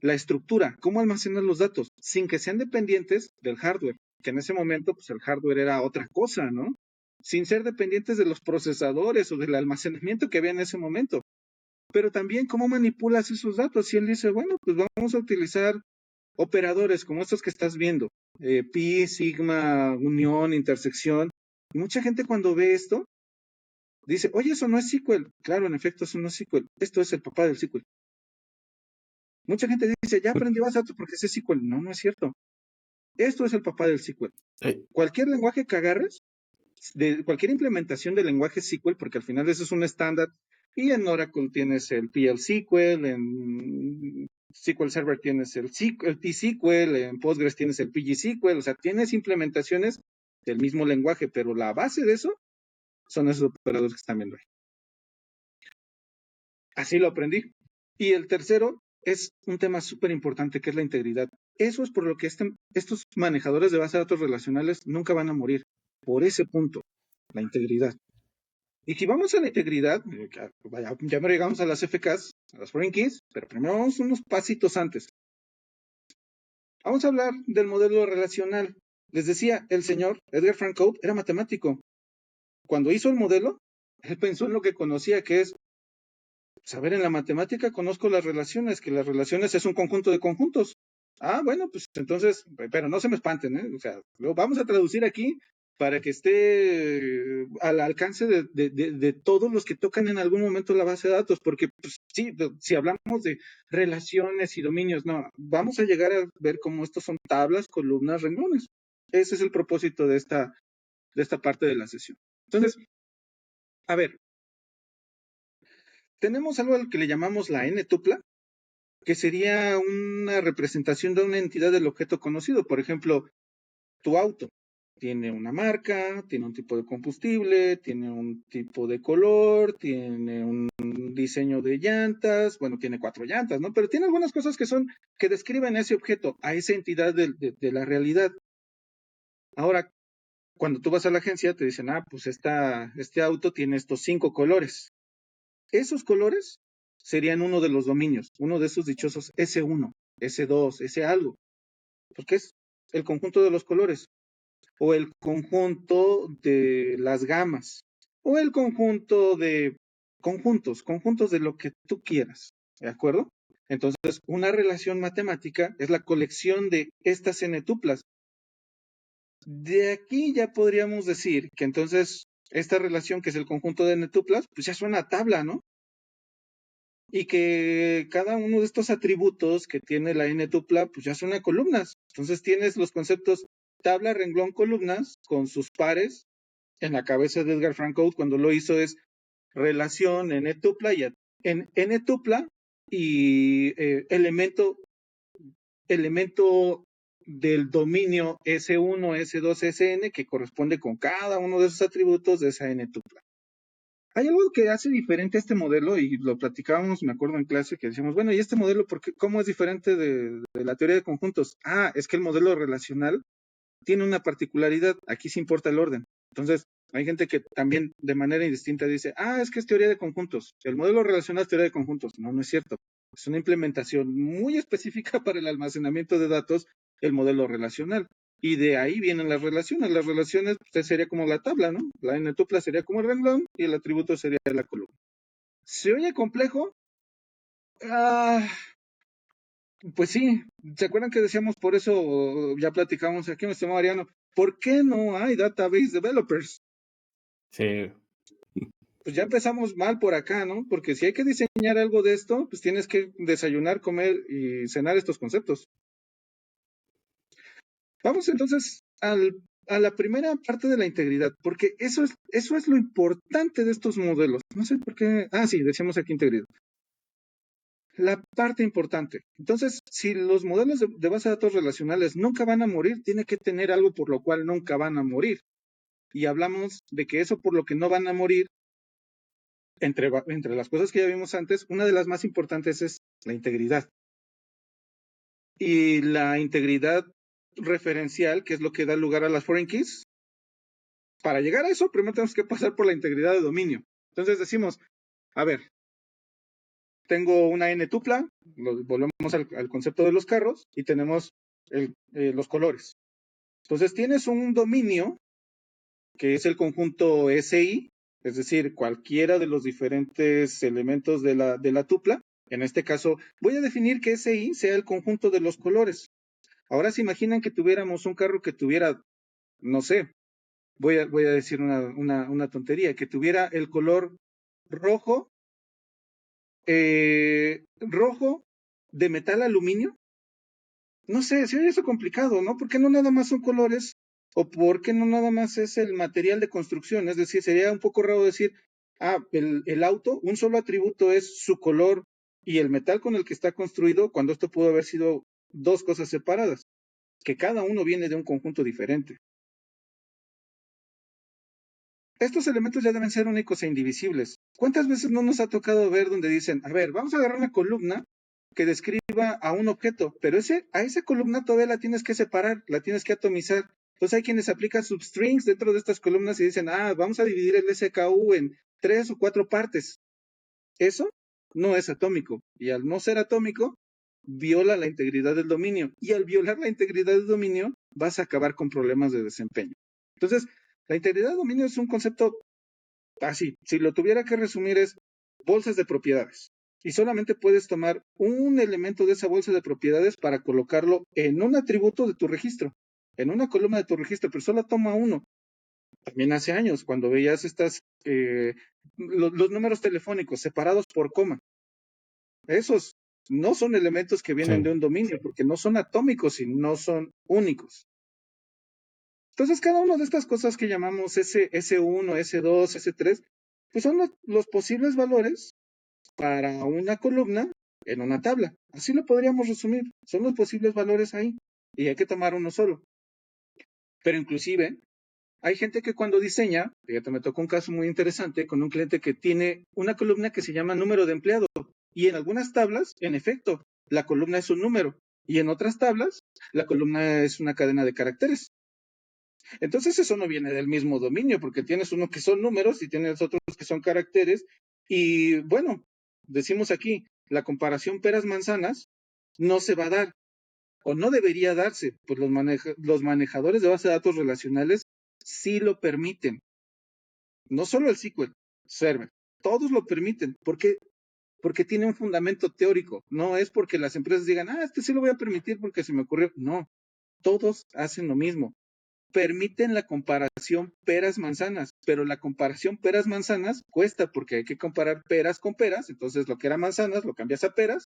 la estructura, cómo almacenar los datos, sin que sean dependientes del hardware, que en ese momento, pues el hardware era otra cosa, ¿no? Sin ser dependientes de los procesadores o del almacenamiento que había en ese momento. Pero también cómo manipulas esos datos. Y él dice, bueno, pues vamos a utilizar operadores como estos que estás viendo, pi, sigma, unión, intersección. Y mucha gente cuando ve esto, dice, oye, eso no es SQL. Claro, en efecto, eso no es SQL. Esto es el papá del SQL. Mucha gente dice, ya aprendí base de datos porque es SQL. No, no es cierto. Esto es el papá del SQL. Cualquier lenguaje que agarres, de cualquier implementación de lenguaje SQL, porque al final eso es un estándar, y en Oracle tienes el PL/SQL, en SQL Server tienes el T-SQL, en Postgres tienes el PG/SQL, o sea, tienes implementaciones del mismo lenguaje, pero la base de eso son esos operadores que están viendo ahí. Así lo aprendí. Y el tercero es un tema súper importante, que es la integridad. Eso es por lo que estos manejadores de base de datos relacionales nunca van a morir. Por ese punto, la integridad. Y si vamos a la integridad, ya me llegamos a las FKs, a las foreign keys, pero primero vamos unos pasitos antes. Vamos a hablar del modelo relacional. Les decía, el señor Edgar Frank Code era matemático. Cuando hizo el modelo, él pensó en lo que conocía, que es saber, en la matemática conozco las relaciones, que las relaciones es un conjunto de conjuntos. Ah, bueno, pues entonces, pero no se me espanten, ¿eh? O sea, lo vamos a traducir aquí para que esté al alcance de todos los que tocan en algún momento la base de datos, porque pues, sí, si hablamos de relaciones y dominios, no, vamos a llegar a ver cómo estos son tablas, columnas, renglones. Ese es el propósito de esta parte de la sesión. Entonces, a ver, tenemos algo al que le llamamos la n-tupla, que sería una representación de una entidad del objeto conocido. Por ejemplo, tu auto tiene una marca, tiene un tipo de combustible, tiene un tipo de color, tiene un diseño de llantas, bueno, tiene 4 llantas, ¿no? Pero tiene algunas cosas que describen ese objeto, a esa entidad de la realidad. Ahora, cuando tú vas a la agencia, te dicen, pues este auto tiene estos 5 colores. Esos colores serían uno de los dominios, uno de esos dichosos S1, S2, S algo, porque es el conjunto de los colores. o el conjunto de las gamas, o el conjunto de conjuntos de lo que tú quieras, ¿de acuerdo? Entonces, una relación matemática es la colección de estas n-tuplas. De aquí ya podríamos decir que entonces esta relación, que es el conjunto de n-tuplas, pues ya es una tabla, ¿no? Y que cada uno de estos atributos que tiene la n-tupla, pues ya son columnas. Entonces tienes los conceptos tabla, renglón, columnas con sus pares. En la cabeza de Edgar Frank cuando lo hizo es relación n-tupla y en n-tupla y elemento del dominio S1, S2, Sn que corresponde con cada uno de esos atributos de esa n-tupla. Hay algo que hace diferente este modelo y lo platicábamos, me acuerdo en clase, que decíamos, bueno, ¿y este modelo cómo es diferente de la teoría de conjuntos? Ah, es que el modelo relacional tiene una particularidad, aquí sí importa el orden. Entonces, hay gente que también de manera indistinta dice, ah, es que es teoría de conjuntos. El modelo relacional es teoría de conjuntos. No, no es cierto. Es una implementación muy específica para el almacenamiento de datos, el modelo relacional. Y de ahí vienen las relaciones. Las relaciones pues, sería como la tabla, ¿no? La n-tupla sería como el renglón y el atributo sería la columna. ¿Se oye complejo? Pues sí, ¿se acuerdan que decíamos por eso, ya platicamos aquí, mi estimado Mariano, ¿por qué no hay database developers? Sí. Pues ya empezamos mal por acá, ¿no? Porque si hay que diseñar algo de esto, pues tienes que desayunar, comer y cenar estos conceptos. Vamos entonces a la primera parte de la integridad, porque eso es lo importante de estos modelos. No sé por qué. Ah, sí, decíamos aquí integridad. La parte importante. Entonces, si los modelos de base de datos relacionales nunca van a morir, tiene que tener algo por lo cual nunca van a morir. Y hablamos de que eso por lo que no van a morir, entre las cosas que ya vimos antes, una de las más importantes es la integridad. Y la integridad referencial, que es lo que da lugar a las foreign keys, para llegar a eso, primero tenemos que pasar por la integridad de dominio. Entonces decimos, a ver, tengo una n-tupla, volvemos al concepto de los carros, y tenemos los colores. Entonces tienes un dominio, que es el conjunto SI, es decir, cualquiera de los diferentes elementos de la tupla. En este caso, voy a definir que SI sea el conjunto de los colores. Ahora se imaginan que tuviéramos un carro que tuviera, no sé, voy a decir una tontería, que tuviera el color rojo, rojo de metal aluminio. No sé, se oye eso complicado, ¿no? ¿Por qué no nada más son colores? ¿O por qué no nada más es el material de construcción? Es decir, sería un poco raro decir, el auto, un solo atributo es su color y el metal con el que está construido, cuando esto pudo haber sido dos cosas separadas, que cada uno viene de un conjunto diferente. Estos elementos ya deben ser únicos e indivisibles. ¿Cuántas veces no nos ha tocado ver donde dicen, a ver, vamos a agarrar una columna que describa a un objeto, pero a esa columna todavía la tienes que separar, la tienes que atomizar? Entonces hay quienes aplican substrings dentro de estas columnas y dicen, vamos a dividir el SKU en 3 o 4 partes. Eso no es atómico, y al no ser atómico, viola la integridad del dominio, y al violar la integridad del dominio, vas a acabar con problemas de desempeño. Entonces, la integridad del dominio es un concepto así, si lo tuviera que resumir es bolsas de propiedades. Y solamente puedes tomar un elemento de esa bolsa de propiedades para colocarlo en un atributo de tu registro, en una columna de tu registro, pero solo toma uno. También hace años, cuando veías los números telefónicos separados por coma, esos no son elementos que vienen de un dominio, porque no son atómicos y no son únicos. Entonces, cada una de estas cosas que llamamos S1, S2, S3, pues son los posibles valores para una columna en una tabla. Así lo podríamos resumir. Son los posibles valores ahí. Y hay que tomar uno solo. Pero inclusive, hay gente que cuando diseña, fíjate, me tocó un caso muy interesante con un cliente que tiene una columna que se llama número de empleado. Y en algunas tablas, en efecto, la columna es un número. Y en otras tablas, la columna es una cadena de caracteres. Entonces eso no viene del mismo dominio, porque tienes uno que son números y tienes otros que son caracteres. Y bueno, decimos aquí, la comparación peras-manzanas no se va a dar. o no debería darse, pues los manejadores de base de datos relacionales sí lo permiten. No solo el SQL Server, todos lo permiten. ¿Por qué? Porque tiene un fundamento teórico. No es porque las empresas digan, este sí lo voy a permitir porque se me ocurrió. No, todos hacen lo mismo. Permiten la comparación peras-manzanas, pero la comparación peras-manzanas cuesta porque hay que comparar peras con peras, entonces lo que era manzanas lo cambias a peras,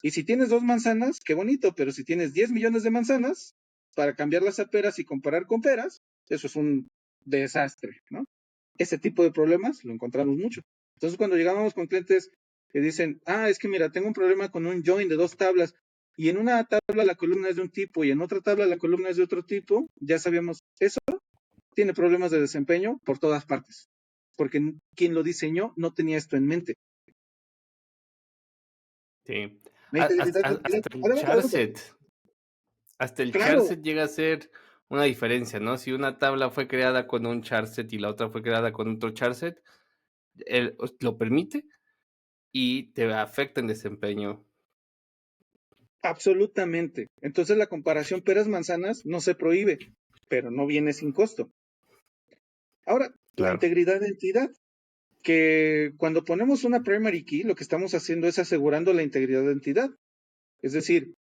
y si tienes 2 manzanas, qué bonito, pero si tienes 10 millones de manzanas, para cambiarlas a peras y comparar con peras, eso es un desastre, ¿no? Ese tipo de problemas lo encontramos mucho. Entonces cuando llegábamos con clientes que dicen, es que mira, tengo un problema con un join de 2 tablas, y en una tabla la columna es de un tipo y en otra tabla la columna es de otro tipo, ya sabíamos, eso tiene problemas de desempeño por todas partes, porque quien lo diseñó no tenía esto en mente. Sí. Adelante, Hasta el adelante. charset. Hasta el Claro, charset llega a ser una diferencia, ¿no? Si una tabla fue creada con un charset y la otra fue creada con otro charset, lo permite y te afecta en desempeño. absolutamente. Entonces la comparación peras-manzanas no se prohíbe, pero no viene sin costo. Ahora, la Claro. integridad de entidad, que cuando ponemos una primary key, lo que estamos haciendo es asegurando la integridad de entidad. Es decir,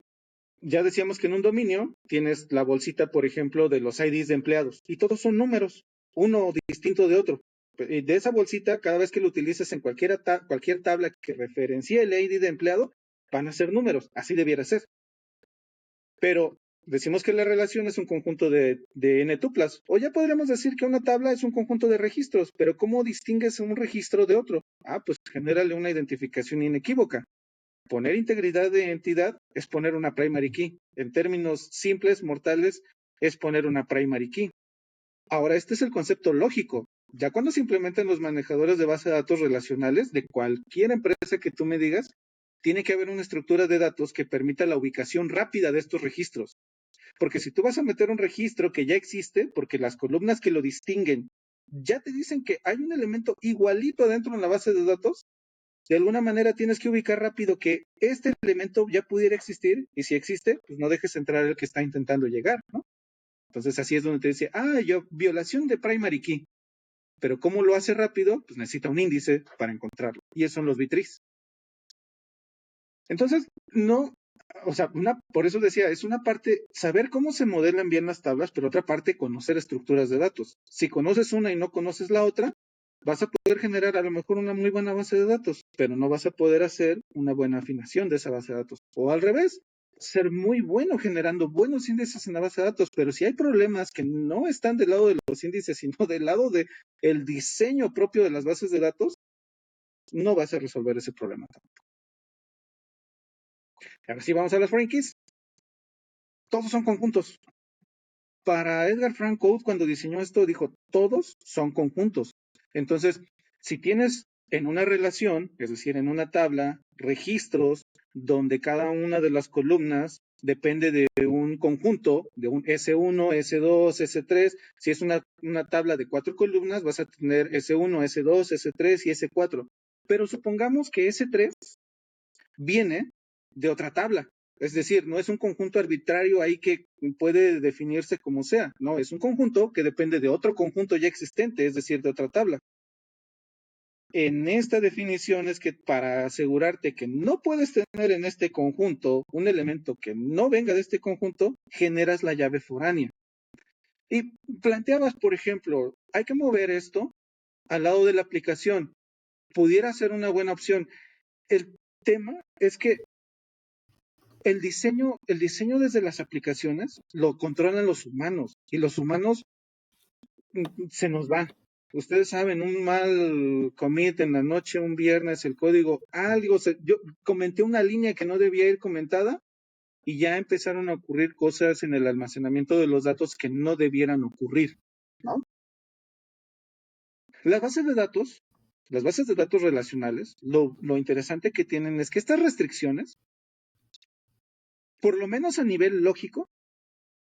ya decíamos que en un dominio tienes la bolsita, por ejemplo, de los IDs de empleados, y todos son números, uno distinto de otro. De esa bolsita, cada vez que lo utilices en cualquier tabla que referencie el ID de empleado, van a ser números, así debiera ser. Pero decimos que la relación es un conjunto de n tuplas, o ya podríamos decir que una tabla es un conjunto de registros, pero ¿cómo distingues un registro de otro? Pues genérale una identificación inequívoca. Poner integridad de entidad es poner una primary key. En términos simples, mortales, es poner una primary key. Ahora, este es el concepto lógico. Ya cuando se implementan los manejadores de base de datos relacionales de cualquier empresa que tú me digas, tiene que haber una estructura de datos que permita la ubicación rápida de estos registros. Porque si tú vas a meter un registro que ya existe, porque las columnas que lo distinguen ya te dicen que hay un elemento igualito dentro de la base de datos, de alguna manera tienes que ubicar rápido que este elemento ya pudiera existir, y si existe, pues no dejes entrar el que está intentando llegar, ¿no? Entonces así es donde te dice, violación de primary key. Pero ¿cómo lo hace rápido? Pues necesita un índice para encontrarlo. Y esos son los B-trees. Entonces, no, por eso decía, es una parte saber cómo se modelan bien las tablas, pero otra parte conocer estructuras de datos. Si conoces una y no conoces la otra, vas a poder generar a lo mejor una muy buena base de datos, pero no vas a poder hacer una buena afinación de esa base de datos. O al revés, ser muy bueno generando buenos índices en la base de datos, pero si hay problemas que no están del lado de los índices, sino del lado del diseño propio de las bases de datos, no vas a resolver ese problema tampoco. Ahora sí vamos a las foreign keys. Todos son conjuntos. Para Edgar Frank Coase, cuando diseñó esto, dijo, todos son conjuntos. Entonces, si tienes en una relación, es decir, en una tabla, registros donde cada una de las columnas depende de un conjunto, de un S1, S2, S3, si es una tabla de 4 columnas, vas a tener S1, S2, S3 y S4. Pero supongamos que S3 viene de otra tabla. Es decir, no es un conjunto arbitrario ahí que puede definirse como sea, no, es un conjunto que depende de otro conjunto ya existente, es decir, de otra tabla. En esta definición es que para asegurarte que no puedes tener en este conjunto un elemento que no venga de este conjunto, generas la llave foránea. Y planteabas, por ejemplo, hay que mover esto al lado de la aplicación. Pudiera ser una buena opción. El tema es que el diseño desde las aplicaciones lo controlan los humanos y los humanos se nos va. Ustedes saben, un mal commit en la noche, un viernes, el código, yo comenté una línea que no debía ir comentada y ya empezaron a ocurrir cosas en el almacenamiento de los datos que no debieran ocurrir, ¿no? Las bases de datos relacionales, lo interesante que tienen es que estas restricciones, por lo menos a nivel lógico,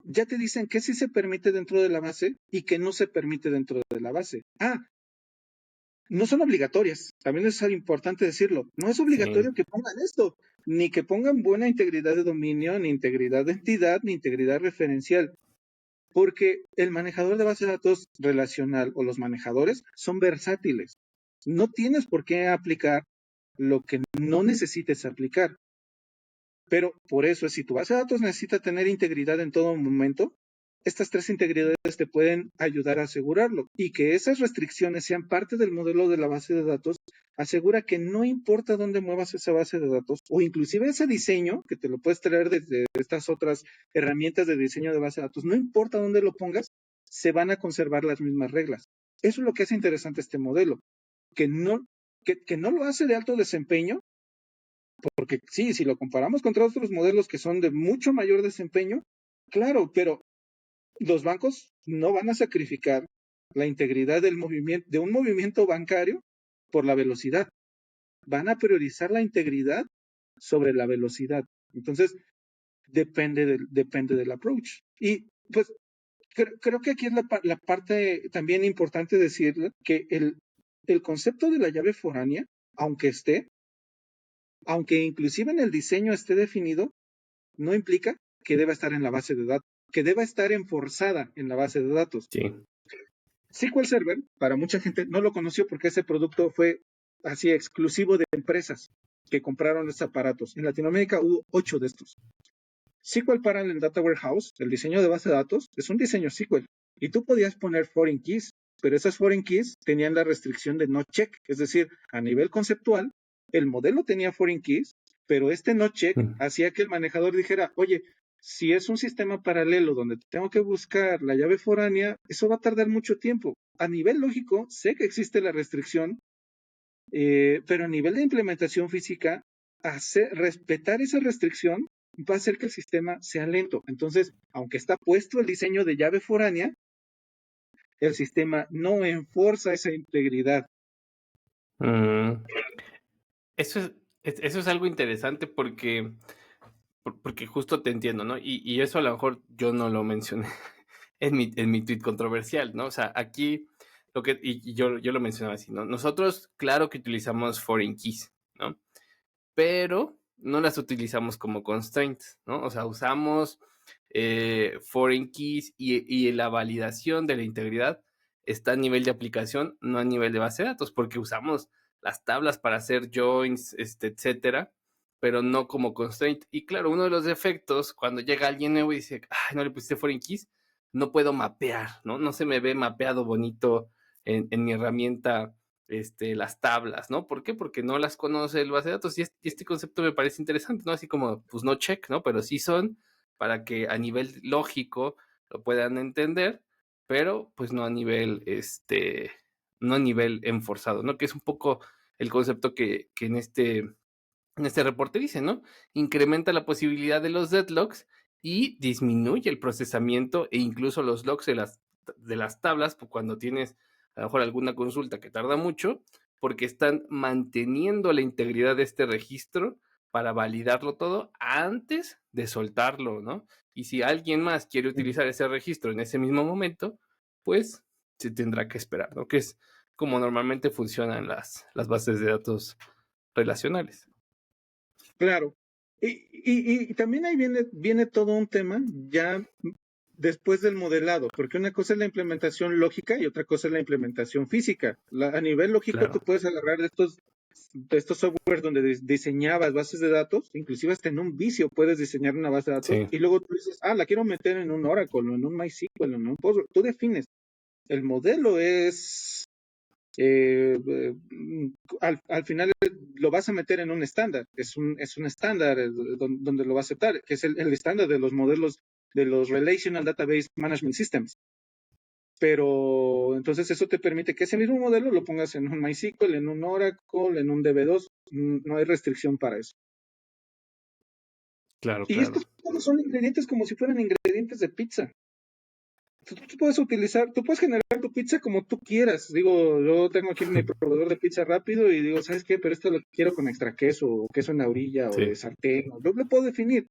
ya te dicen que sí se permite dentro de la base y que no se permite dentro de la base. no son obligatorias. También es importante decirlo. No es obligatorio Sí. que pongan esto, ni que pongan buena integridad de dominio, ni integridad de entidad, ni integridad referencial. Porque el manejador de base de datos relacional o los manejadores son versátiles. No tienes por qué aplicar lo que no necesites aplicar. Pero por eso, si tu base de datos necesita tener integridad en todo momento, estas tres integridades te pueden ayudar a asegurarlo. Y que esas restricciones sean parte del modelo de la base de datos, asegura que no importa dónde muevas esa base de datos, o inclusive ese diseño, que te lo puedes traer desde estas otras herramientas de diseño de base de datos, no importa dónde lo pongas, se van a conservar las mismas reglas. Eso es lo que hace interesante este modelo, que no lo hace de alto desempeño, porque sí, si lo comparamos contra otros modelos que son de mucho mayor desempeño, claro, pero los bancos no van a sacrificar la integridad del movimiento, de un movimiento bancario por la velocidad. Van a priorizar la integridad sobre la velocidad. Entonces, depende del approach. Y pues creo que aquí es la parte también importante decir que el concepto de la llave foránea, aunque inclusive en el diseño esté definido, no implica que deba estar en la base de datos, que deba estar enforzada en la base de datos. Sí. SQL Server, para mucha gente, no lo conoció porque ese producto fue así exclusivo de empresas que compraron estos aparatos. En Latinoamérica hubo 8 de estos. SQL Parallel Data Warehouse, el diseño de base de datos, es un diseño SQL. Y tú podías poner foreign keys, pero esas foreign keys tenían la restricción de no check. Es decir, a nivel conceptual, el modelo tenía foreign keys, pero este no check hacía que el manejador dijera, oye, si es un sistema paralelo donde tengo que buscar la llave foránea, eso va a tardar mucho tiempo. A nivel lógico, sé que existe la restricción, pero a nivel de implementación física, respetar esa restricción va a hacer que el sistema sea lento. Entonces, aunque está puesto el diseño de llave foránea, el sistema no enforza esa integridad. Mm, eso es algo interesante porque justo te entiendo, ¿no? Y eso a lo mejor yo no lo mencioné en mi tweet controversial, ¿no? O sea, aquí y yo lo mencionaba así, ¿no? Nosotros, claro que utilizamos foreign keys, ¿no? Pero no las utilizamos como constraints, ¿no? O sea, usamos foreign keys y la validación de la integridad está a nivel de aplicación, no a nivel de base de datos, porque usamos las tablas para hacer joins, etcétera, pero no como constraint. Y claro, uno de los defectos, cuando llega alguien nuevo y dice, ay, no le pusiste foreign keys, no puedo mapear, ¿no? No se me ve mapeado bonito en mi herramienta las tablas, ¿no? ¿Por qué? Porque no las conoce el base de datos y este concepto me parece interesante, ¿no? Así como, pues no check, ¿no? Pero sí son para que a nivel lógico lo puedan entender, pero pues no a nivel, no a nivel enforzado, ¿no? Que es un poco el concepto que en este reporte dice, ¿no? Incrementa la posibilidad de los deadlocks y disminuye el procesamiento e incluso los logs de las tablas cuando tienes a lo mejor alguna consulta que tarda mucho, porque están manteniendo la integridad de este registro para validarlo todo antes de soltarlo, ¿no? Y si alguien más quiere utilizar ese registro en ese mismo momento, pues se tendrá que esperar, ¿no? Que es como normalmente funcionan las bases de datos relacionales. Claro. Y también ahí viene todo un tema ya después del modelado, porque una cosa es la implementación lógica y otra cosa es la implementación física. A nivel lógico, tú Claro. puedes agarrar de estos software donde diseñabas bases de datos, inclusive hasta en un vicio puedes diseñar una base de datos, Sí. y luego tú dices, la quiero meter en un Oracle, o en un MySQL, o en un Postgre. Tú defines. El modelo es al final lo vas a meter en un estándar, es un estándar donde lo va a aceptar, que es el estándar de los modelos de los Relational Database Management Systems. Pero entonces eso te permite que ese mismo modelo lo pongas en un MySQL, en un Oracle, en un DB2, no hay restricción para eso. Claro, Y estos claro. son ingredientes como si fueran ingredientes de pizza. Tú puedes generar tu pizza como tú quieras. Digo, yo tengo aquí mi proveedor de pizza rápido y digo, ¿sabes qué? Pero esto lo quiero con extra queso, o queso en la orilla, o de Sí. sartén. Yo lo puedo definir.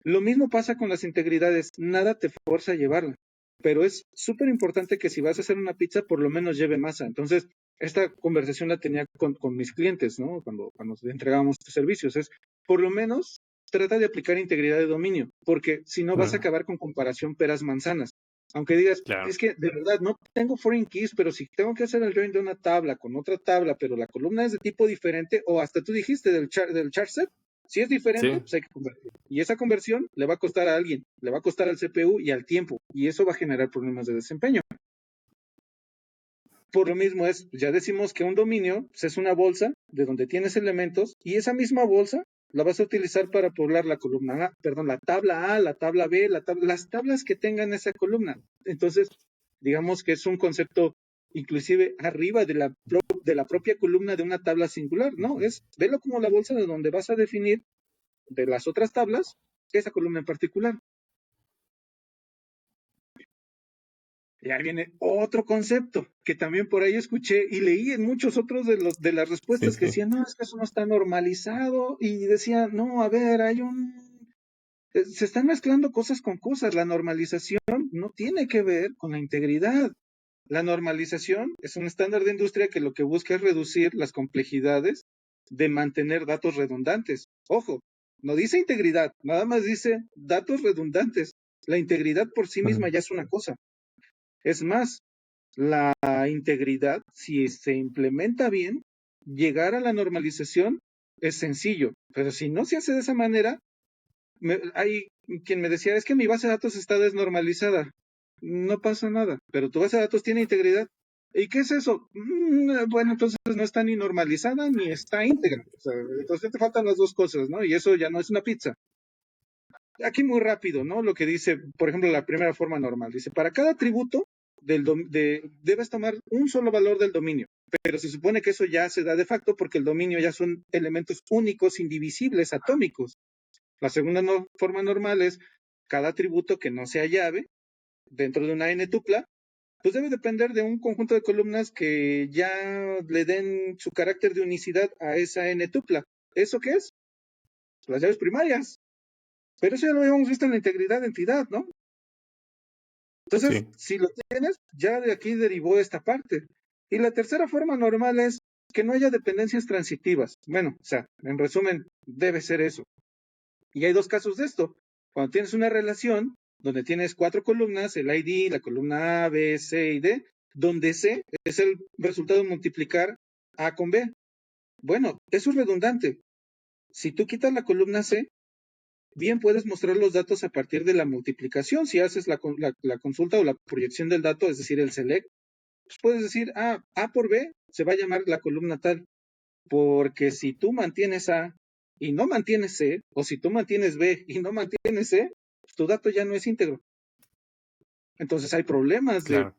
Lo mismo pasa con las integridades. Nada te fuerza a llevarla. Pero es súper importante que si vas a hacer una pizza, por lo menos lleve masa. Entonces, esta conversación la tenía con mis clientes, ¿no? Cuando entregábamos estos servicios, es por lo menos trata de aplicar integridad de dominio, porque si no vas a acabar con comparación peras-manzanas. Aunque digas, Claro. es que de verdad no tengo foreign keys, pero si tengo que hacer el join de una tabla con otra tabla, pero la columna es de tipo diferente, o hasta tú dijiste del chart set, si es diferente, Sí. pues hay que convertir. Y esa conversión le va a costar a alguien, le va a costar al CPU y al tiempo, y eso va a generar problemas de desempeño. Por lo mismo ya decimos que un dominio pues, es una bolsa de donde tienes elementos y esa misma bolsa la vas a utilizar para poblar la columna A, perdón, la tabla A, la tabla B, las tablas que tengan esa columna. Entonces, digamos que es un concepto inclusive arriba de la propia columna de una tabla singular, ¿no? Velo como la bolsa de donde vas a definir de las otras tablas esa columna en particular. Y ahí viene otro concepto que también por ahí escuché y leí en muchos otros de las respuestas que decían, no, es que eso no está normalizado. Y decían, no, a ver, se están mezclando cosas con cosas. La normalización no tiene que ver con la integridad. La normalización es un estándar de industria que lo que busca es reducir las complejidades de mantener datos redundantes. Ojo, no dice integridad, nada más dice datos redundantes. La integridad por sí misma ya es una cosa. Es más, la integridad, si se implementa bien, llegar a la normalización es sencillo, pero si no se hace de esa manera, hay quien me decía, es que mi base de datos está desnormalizada. No pasa nada, pero tu base de datos tiene integridad. ¿Y qué es eso? Bueno, entonces no está ni normalizada ni está íntegra. O sea, entonces te faltan las dos cosas, ¿no? Y eso ya no es una pizza. Aquí muy rápido, ¿no? Lo que dice, por ejemplo, la primera forma normal. Dice, para cada atributo debes tomar un solo valor del dominio. Pero se supone que eso ya se da de facto porque el dominio ya son elementos únicos, indivisibles, atómicos. La segunda forma normal es cada atributo que no sea llave dentro de una n tupla, pues debe depender de un conjunto de columnas que ya le den su carácter de unicidad a esa n tupla. ¿Eso qué es? Las llaves primarias. Pero eso ya lo habíamos visto en la integridad de entidad, ¿no? Entonces, si lo tienes, ya de aquí derivó esta parte. Y la tercera forma normal es que no haya dependencias transitivas. Bueno, o sea, en resumen, debe ser eso. Y hay dos casos de esto. Cuando tienes una relación donde tienes 4 columnas, el ID, la columna A, B, C y D, donde C es el resultado de multiplicar A con B. Bueno, eso es redundante. Si tú quitas la columna C, bien puedes mostrar los datos a partir de la multiplicación. Si haces la consulta o la proyección del dato, es decir, el select, pues puedes decir, A por B se va a llamar la columna tal. Porque si tú mantienes A y no mantienes C, o si tú mantienes B y no mantienes C, pues tu dato ya no es íntegro. Entonces hay problemas Claro.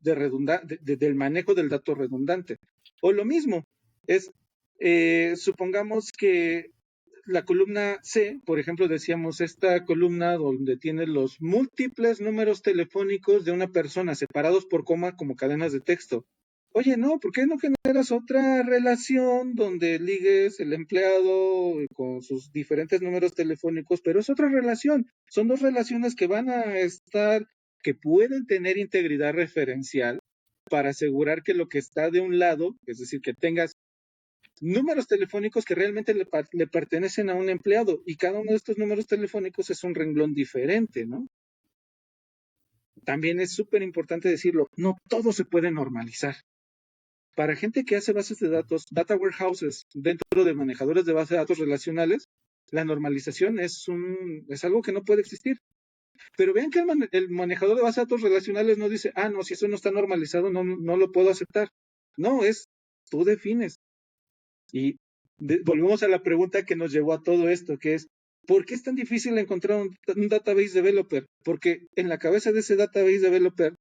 del manejo del dato redundante. O lo mismo, supongamos que la columna C, por ejemplo, decíamos esta columna donde tiene los múltiples números telefónicos de una persona separados por coma como cadenas de texto. Oye, no, ¿por qué no generas otra relación donde ligues el empleado con sus diferentes números telefónicos? Pero es otra relación. Son dos relaciones que van a estar, que pueden tener integridad referencial para asegurar que lo que está de un lado, es decir, que tengas números telefónicos que realmente le pertenecen a un empleado y cada uno de estos números telefónicos es un renglón diferente, ¿no? También es súper importante decirlo, no todo se puede normalizar. Para gente que hace bases de datos, data warehouses, dentro de manejadores de bases de datos relacionales, la normalización es algo que no puede existir. Pero vean que el manejador de bases de datos relacionales no dice, no, si eso no está normalizado, no lo puedo aceptar. No, tú defines. Y volvemos a la pregunta que nos llevó a todo esto, que es, ¿por qué es tan difícil encontrar un database developer? Porque en la cabeza de ese database developer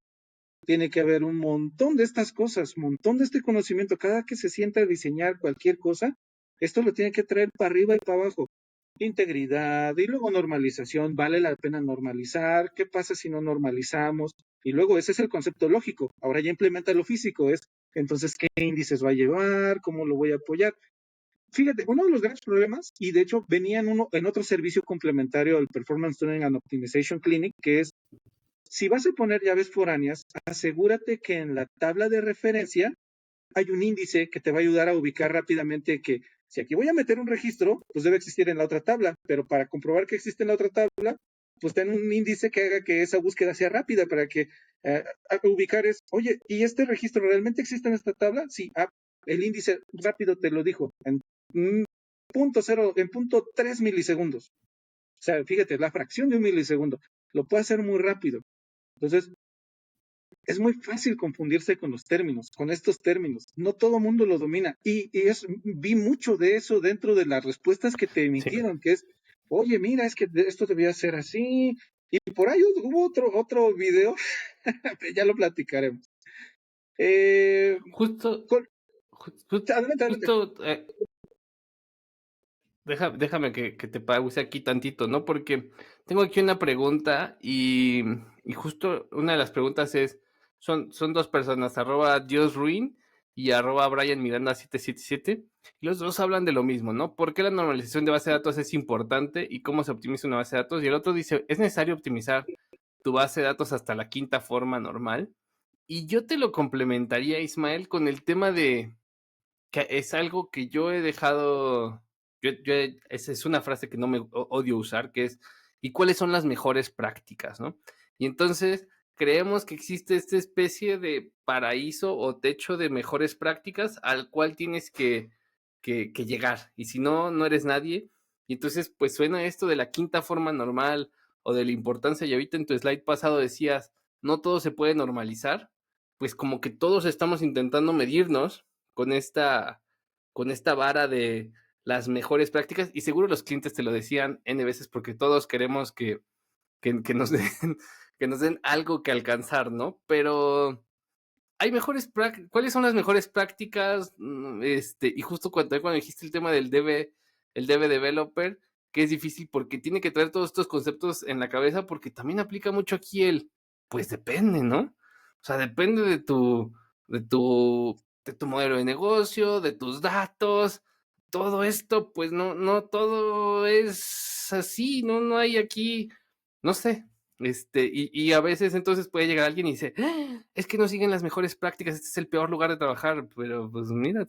tiene que haber un montón de estas cosas, un montón de este conocimiento. Cada que se sienta a diseñar cualquier cosa, esto lo tiene que traer para arriba y para abajo. Integridad y luego normalización. ¿Vale la pena normalizar? ¿Qué pasa si no normalizamos? Y luego ese es el concepto lógico. Ahora ya implementa lo físico. Entonces, ¿qué índices va a llevar? ¿Cómo lo voy a apoyar? Fíjate, uno de los grandes problemas, y de hecho venía en otro servicio complementario al Performance Tuning and Optimization Clinic, que es, si vas a poner llaves foráneas, asegúrate que en la tabla de referencia hay un índice que te va a ayudar a ubicar rápidamente que si aquí voy a meter un registro, pues debe existir en la otra tabla, pero para comprobar que existe en la otra tabla, pues ten un índice que haga que esa búsqueda sea rápida para que ubicar es, oye, ¿y este registro realmente existe en esta tabla? Sí, el índice rápido te lo dijo, en punto 3 milisegundos. O sea, fíjate, la fracción de un milisegundo. Lo puede hacer muy rápido. Entonces, es muy fácil confundirse con los términos, con estos términos. No todo el mundo lo domina. Vi mucho de eso dentro de las respuestas que te emitieron, que es, oye, mira, es que esto debía ser así. Y por ahí hubo otro video, ya lo platicaremos. Justo, adelante. justo, déjame que te pause aquí tantito, ¿no? Porque tengo aquí una pregunta y justo una de las preguntas es, son dos personas, @DiosRuin y @Brian Miranda 777, y los dos hablan de lo mismo, ¿no? ¿Por qué la normalización de base de datos es importante y cómo se optimiza una base de datos? Y el otro dice, ¿es necesario optimizar tu base de datos hasta la quinta forma normal? Y yo te lo complementaría, Ismael, con el tema de que es algo que yo he dejado, esa es una frase que no me odio usar, que es, ¿y cuáles son las mejores prácticas, no? Y entonces creemos que existe esta especie de paraíso o techo de mejores prácticas al cual tienes que llegar, y si no, no eres nadie. Y entonces, pues suena esto de la quinta forma normal o de la importancia, y ahorita en tu slide pasado decías, no todo se puede normalizar, pues como que todos estamos intentando medirnos con esta vara de las mejores prácticas, y seguro los clientes te lo decían N veces porque todos queremos que nos den, que nos den algo que alcanzar, ¿no? Pero hay mejores prácticas. ¿Cuáles son las mejores prácticas? Y justo cuando dijiste el tema del el DB developer, que es difícil porque tiene que traer todos estos conceptos en la cabeza, porque también aplica mucho aquí pues depende, ¿no? O sea, depende de tu modelo de negocio, de tus datos, todo esto, pues no todo es así, no hay aquí, no sé, y a veces entonces puede llegar alguien y dice, "Ah, es que no siguen las mejores prácticas, este es el peor lugar de trabajar", pero pues mira,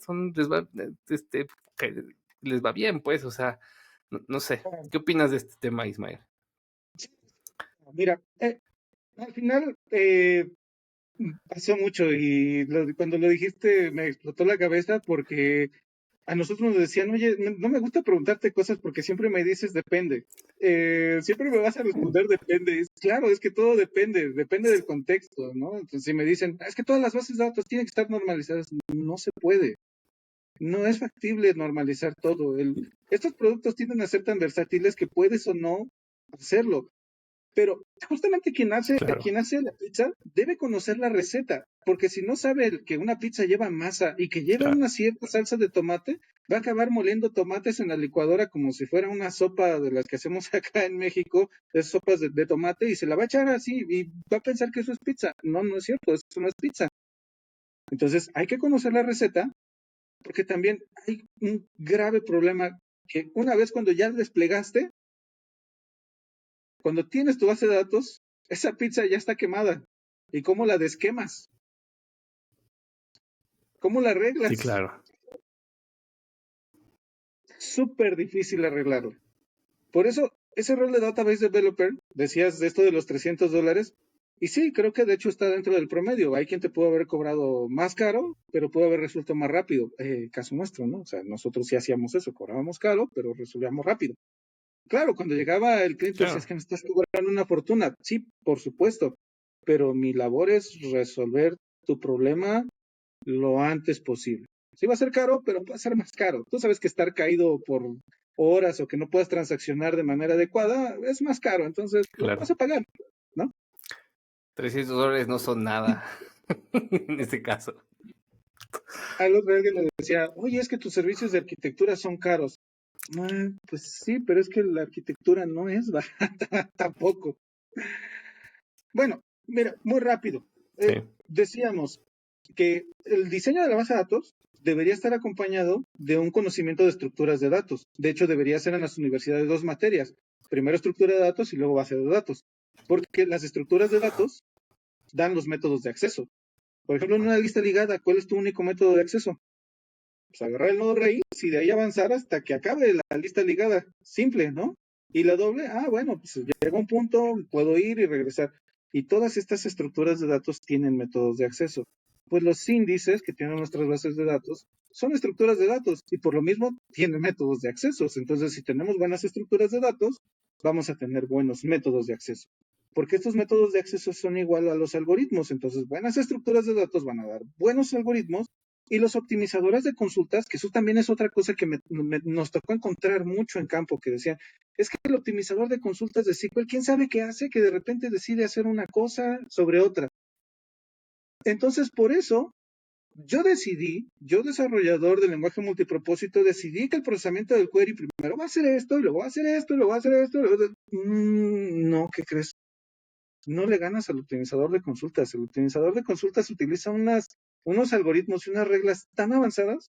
les va bien, pues, o sea, no sé. ¿Qué opinas de este tema, Ismael? Mira, al final pasó mucho y cuando lo dijiste me explotó la cabeza porque a nosotros nos decían, oye, no me gusta preguntarte cosas porque siempre me dices depende. Siempre me vas a responder depende. Claro, es que todo depende del contexto, ¿no? Entonces, si me dicen, es que todas las bases de datos tienen que estar normalizadas, no se puede. No es factible normalizar todo. Estos productos tienden a ser tan versátiles que puedes o no hacerlo. Pero justamente Claro. quien hace la pizza debe conocer la receta, porque si no sabe que una pizza lleva masa y que lleva Claro. una cierta salsa de tomate, va a acabar moliendo tomates en la licuadora como si fuera una sopa de las que hacemos acá en México, de sopas de tomate, y se la va a echar así y va a pensar que eso es pizza. No, no es cierto, eso no es pizza. Entonces hay que conocer la receta, porque también hay un grave problema que una vez cuando ya desplegaste, cuando tienes tu base de datos, esa pizza ya está quemada. ¿Y cómo la desquemas? ¿Cómo la Sí, arreglas? claro. Súper difícil arreglarlo. Por eso, ese rol de database developer, decías de esto de los $300, y sí, creo que de hecho está dentro del promedio. Hay quien te pudo haber cobrado más caro, pero pudo haber resuelto más rápido. Caso nuestro, ¿no? O sea, nosotros sí hacíamos eso, cobrábamos caro, pero resolvíamos rápido. Claro, cuando llegaba el cliente decía, Claro. es que me estás cobrando una fortuna. Sí, por supuesto, pero mi labor es resolver tu problema lo antes posible. Sí va a ser caro, pero puede ser más caro. Tú sabes que estar caído por horas o que no puedas transaccionar de manera adecuada es más caro, entonces lo Claro. vas a pagar, ¿no? $300 no son nada en este caso. Al otro alguien me decía, oye, es que tus servicios de arquitectura son caros. Pues sí, pero es que la arquitectura no es barata tampoco. Bueno, mira, muy rápido. Sí. Decíamos que el diseño de la base de datos debería estar acompañado de un conocimiento de estructuras de datos. De hecho, debería ser en las universidades dos materias. Primero estructura de datos y luego base de datos. Porque las estructuras de datos dan los métodos de acceso. Por ejemplo, en una lista ligada, ¿cuál es tu único método de acceso? Pues agarrar el nodo raíz y de ahí avanzar hasta que acabe la lista ligada. Simple, ¿no? Y la doble, bueno, pues llega un punto, puedo ir y regresar. Y todas estas estructuras de datos tienen métodos de acceso. Pues los índices que tienen nuestras bases de datos son estructuras de datos y por lo mismo tienen métodos de acceso. Entonces, si tenemos buenas estructuras de datos, vamos a tener buenos métodos de acceso. Porque estos métodos de acceso son igual a los algoritmos. Entonces, buenas estructuras de datos van a dar buenos algoritmos y los optimizadores de consultas, que eso también es otra cosa que nos tocó encontrar mucho en campo, que decían, es que el optimizador de consultas de SQL, ¿quién sabe qué hace? Que de repente decide hacer una cosa sobre otra. Entonces, por eso, yo desarrollador del lenguaje multipropósito, decidí que el procesamiento del query primero va a hacer esto, y luego va a hacer esto, y luego va a hacer esto. No, ¿qué crees? No le ganas al optimizador de consultas. El optimizador de consultas utiliza unos algoritmos y unas reglas tan avanzadas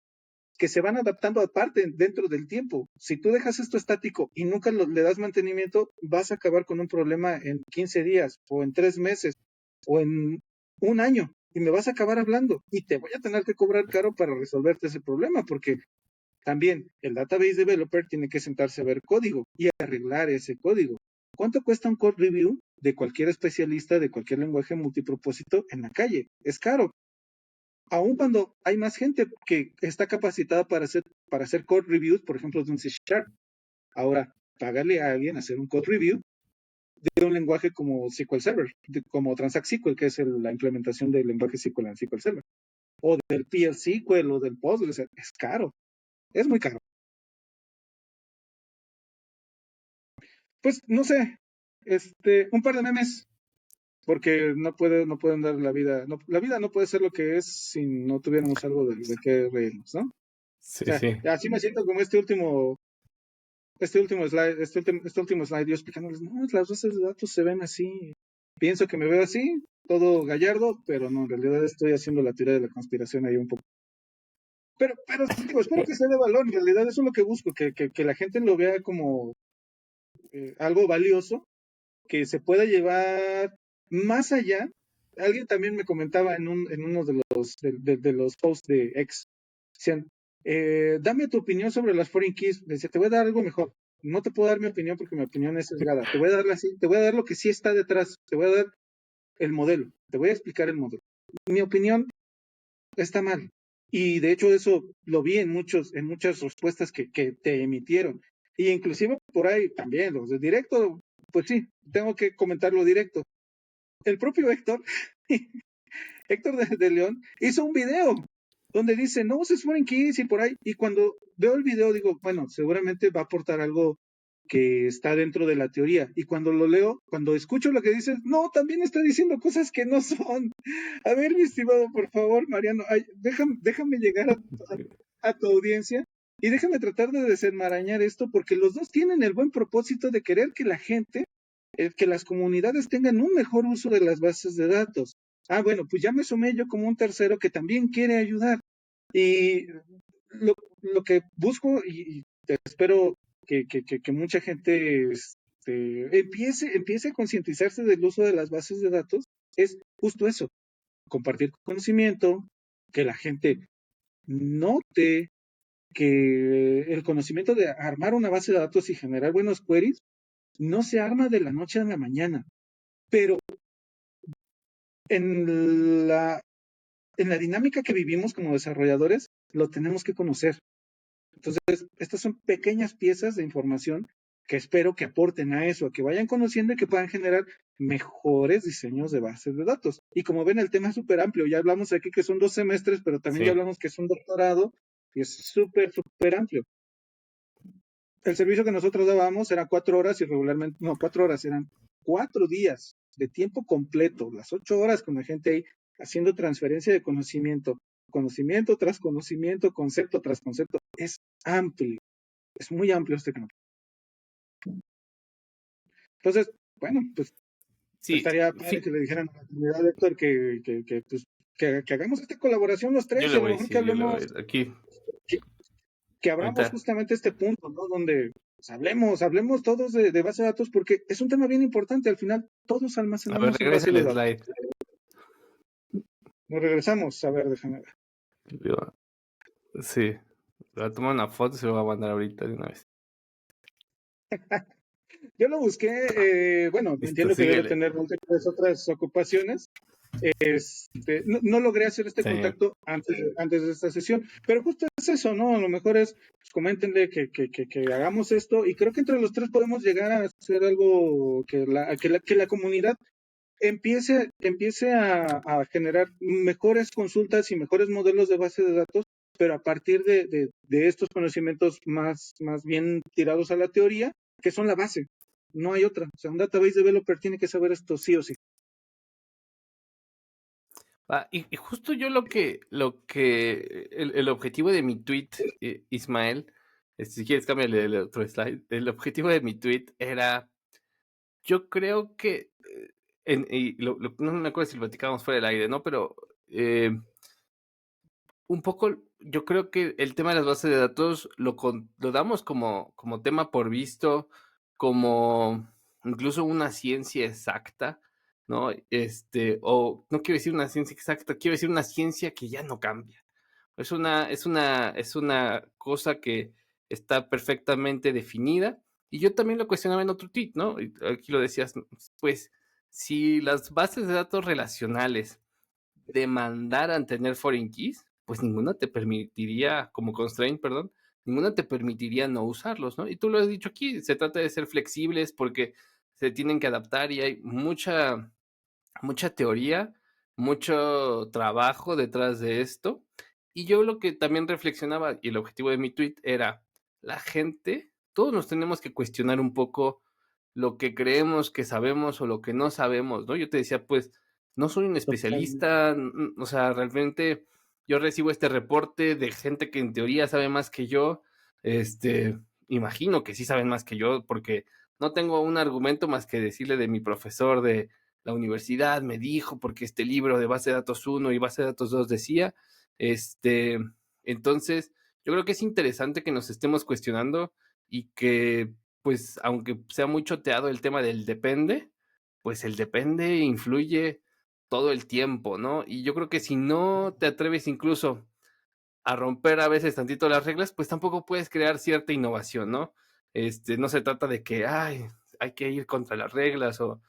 que se van adaptando aparte dentro del tiempo. Si tú dejas esto estático y nunca le das mantenimiento, vas a acabar con un problema en 15 días o en 3 meses o en un año y me vas a acabar hablando y te voy a tener que cobrar caro para resolverte ese problema porque también el database developer tiene que sentarse a ver código y arreglar ese código. ¿Cuánto cuesta un code review de cualquier especialista de cualquier lenguaje multipropósito en la calle? Es caro. Aun cuando hay más gente que está capacitada para hacer code reviews, por ejemplo, de un C#. Ahora, págale a alguien a hacer un code review de un lenguaje como SQL Server, como Transact SQL, que es la implementación del lenguaje SQL en SQL Server, o del PL SQL o del Postgres. Es caro, es muy caro. Pues, no sé, un par de memes, porque no pueden dar la vida, no, la vida no puede ser lo que es si no tuviéramos algo de qué reírnos, ¿no? Sí, O sea, sí. así me siento como este último slide, yo explicándoles, no, las bases de datos se ven así. Pienso que me veo así, todo gallardo, pero no, en realidad estoy haciendo la teoría de la conspiración ahí un poco. Pero digo, espero que sea de valor, en realidad eso es lo que busco, que la gente lo vea como algo valioso, que se pueda llevar más allá. Alguien también me comentaba en uno de los posts de X, decían, dame tu opinión sobre las foreign keys. Decía, te voy a dar algo mejor. No te puedo dar mi opinión porque mi opinión es sesgada. Te voy a dar lo que sí está detrás. Te voy a dar el modelo. Te voy a explicar el modelo. Mi opinión está mal. Y de hecho eso lo vi en muchas respuestas que te emitieron. Y inclusive por ahí también, los de directo, pues sí, tengo que comentarlo directo. El propio Héctor, Héctor de León, hizo un video donde dice, no uses foreign keys y por ahí. Y cuando veo el video digo, bueno, seguramente va a aportar algo que está dentro de la teoría. Y cuando lo leo, cuando escucho lo que dice, no, también está diciendo cosas que no son. A ver, mi estimado, por favor, Mariano, déjame llegar a tu audiencia y déjame tratar de desenmarañar esto porque los dos tienen el buen propósito de querer que la gente, que las comunidades tengan un mejor uso de las bases de datos. Bueno, pues ya me sumé yo como un tercero que también quiere ayudar. Y lo que busco y espero que mucha gente empiece a concientizarse del uso de las bases de datos es justo eso, compartir conocimiento, que la gente note que el conocimiento de armar una base de datos y generar buenos queries no se arma de la noche a la mañana, pero en la dinámica que vivimos como desarrolladores lo tenemos que conocer. Entonces, estas son pequeñas piezas de información que espero que aporten a eso, a que vayan conociendo y que puedan generar mejores diseños de bases de datos. Y como ven, el tema es súper amplio. Ya hablamos aquí que son 2 semestres, pero también Sí. ya hablamos que es un doctorado y es súper, súper amplio. El servicio que nosotros dábamos era 4 horas y regularmente, no, 4 horas, eran 4 días de tiempo completo, las 8 horas con la gente ahí haciendo transferencia de conocimiento tras conocimiento, concepto tras concepto. Es amplio. Es muy amplio este campo. Entonces, bueno, pues Sí, estaría padre que le dijeran a la comunidad de Héctor que hagamos esta colaboración los yo tres le y a lo voy a mejor que decir, yo le voy a hablemos, decir. Aquí, que abramos ahorita. justamente este punto, ¿no? Donde pues, hablemos todos de base de datos porque es un tema bien importante. Al final, todos A ver, almacenamos en regresa base el de datos. slide. Nos regresamos. A ver, déjame ver. Sí, voy a tomar una foto y se lo voy a mandar ahorita de una vez. Yo lo busqué, bueno, Listo, entiendo que debe síguele. tener múltiples otras ocupaciones. No logré hacer este Sí. contacto antes de esta sesión, pero justo es eso, ¿no? A lo mejor es, pues, coméntenle que hagamos esto y creo que entre los tres podemos llegar a hacer algo que la comunidad empiece a generar mejores consultas y mejores modelos de base de datos, pero a partir de estos conocimientos más bien tirados a la teoría, que son la base. No hay otra. O sea, un database developer tiene que saber esto sí o sí. Y justo yo el objetivo de mi tweet, Ismael, si quieres cámbiale el otro slide, el objetivo de mi tweet era, yo creo que, no me acuerdo si lo platicábamos fuera del aire, ¿no? Pero un poco, yo creo que el tema de las bases de datos lo damos como tema por visto, como incluso una ciencia exacta, ¿no? O no quiero decir una ciencia exacta, quiero decir una ciencia que ya no cambia. Es una cosa que está perfectamente definida. Y yo también lo cuestionaba en otro tweet, ¿no? Aquí lo decías, pues, si las bases de datos relacionales demandaran tener foreign keys, pues ninguna te permitiría, como constraint, perdón, ninguna te permitiría no usarlos, ¿no? Y tú lo has dicho aquí, se trata de ser flexibles porque se tienen que adaptar y hay mucha teoría, mucho trabajo detrás de esto. Y yo lo que también reflexionaba y el objetivo de mi tweet era, la gente, todos nos tenemos que cuestionar un poco lo que creemos que sabemos o lo que no sabemos, ¿no? Yo te decía, pues, no soy un Totalmente. especialista, o sea, realmente yo recibo este reporte de gente que en teoría sabe más que yo, este, imagino que sí saben más que yo, porque no tengo un argumento más que decirle de mi profesor de la universidad me dijo, porque este libro de base de datos 1 y base de datos 2 decía, este, entonces, yo creo que es interesante que nos estemos cuestionando y que, pues, aunque sea muy choteado el tema del depende, pues el depende influye todo el tiempo, ¿no? Y yo creo que si no te atreves incluso a romper a veces tantito las reglas, pues tampoco puedes crear cierta innovación, ¿no? No se trata de que, ay, hay que ir contra las reglas o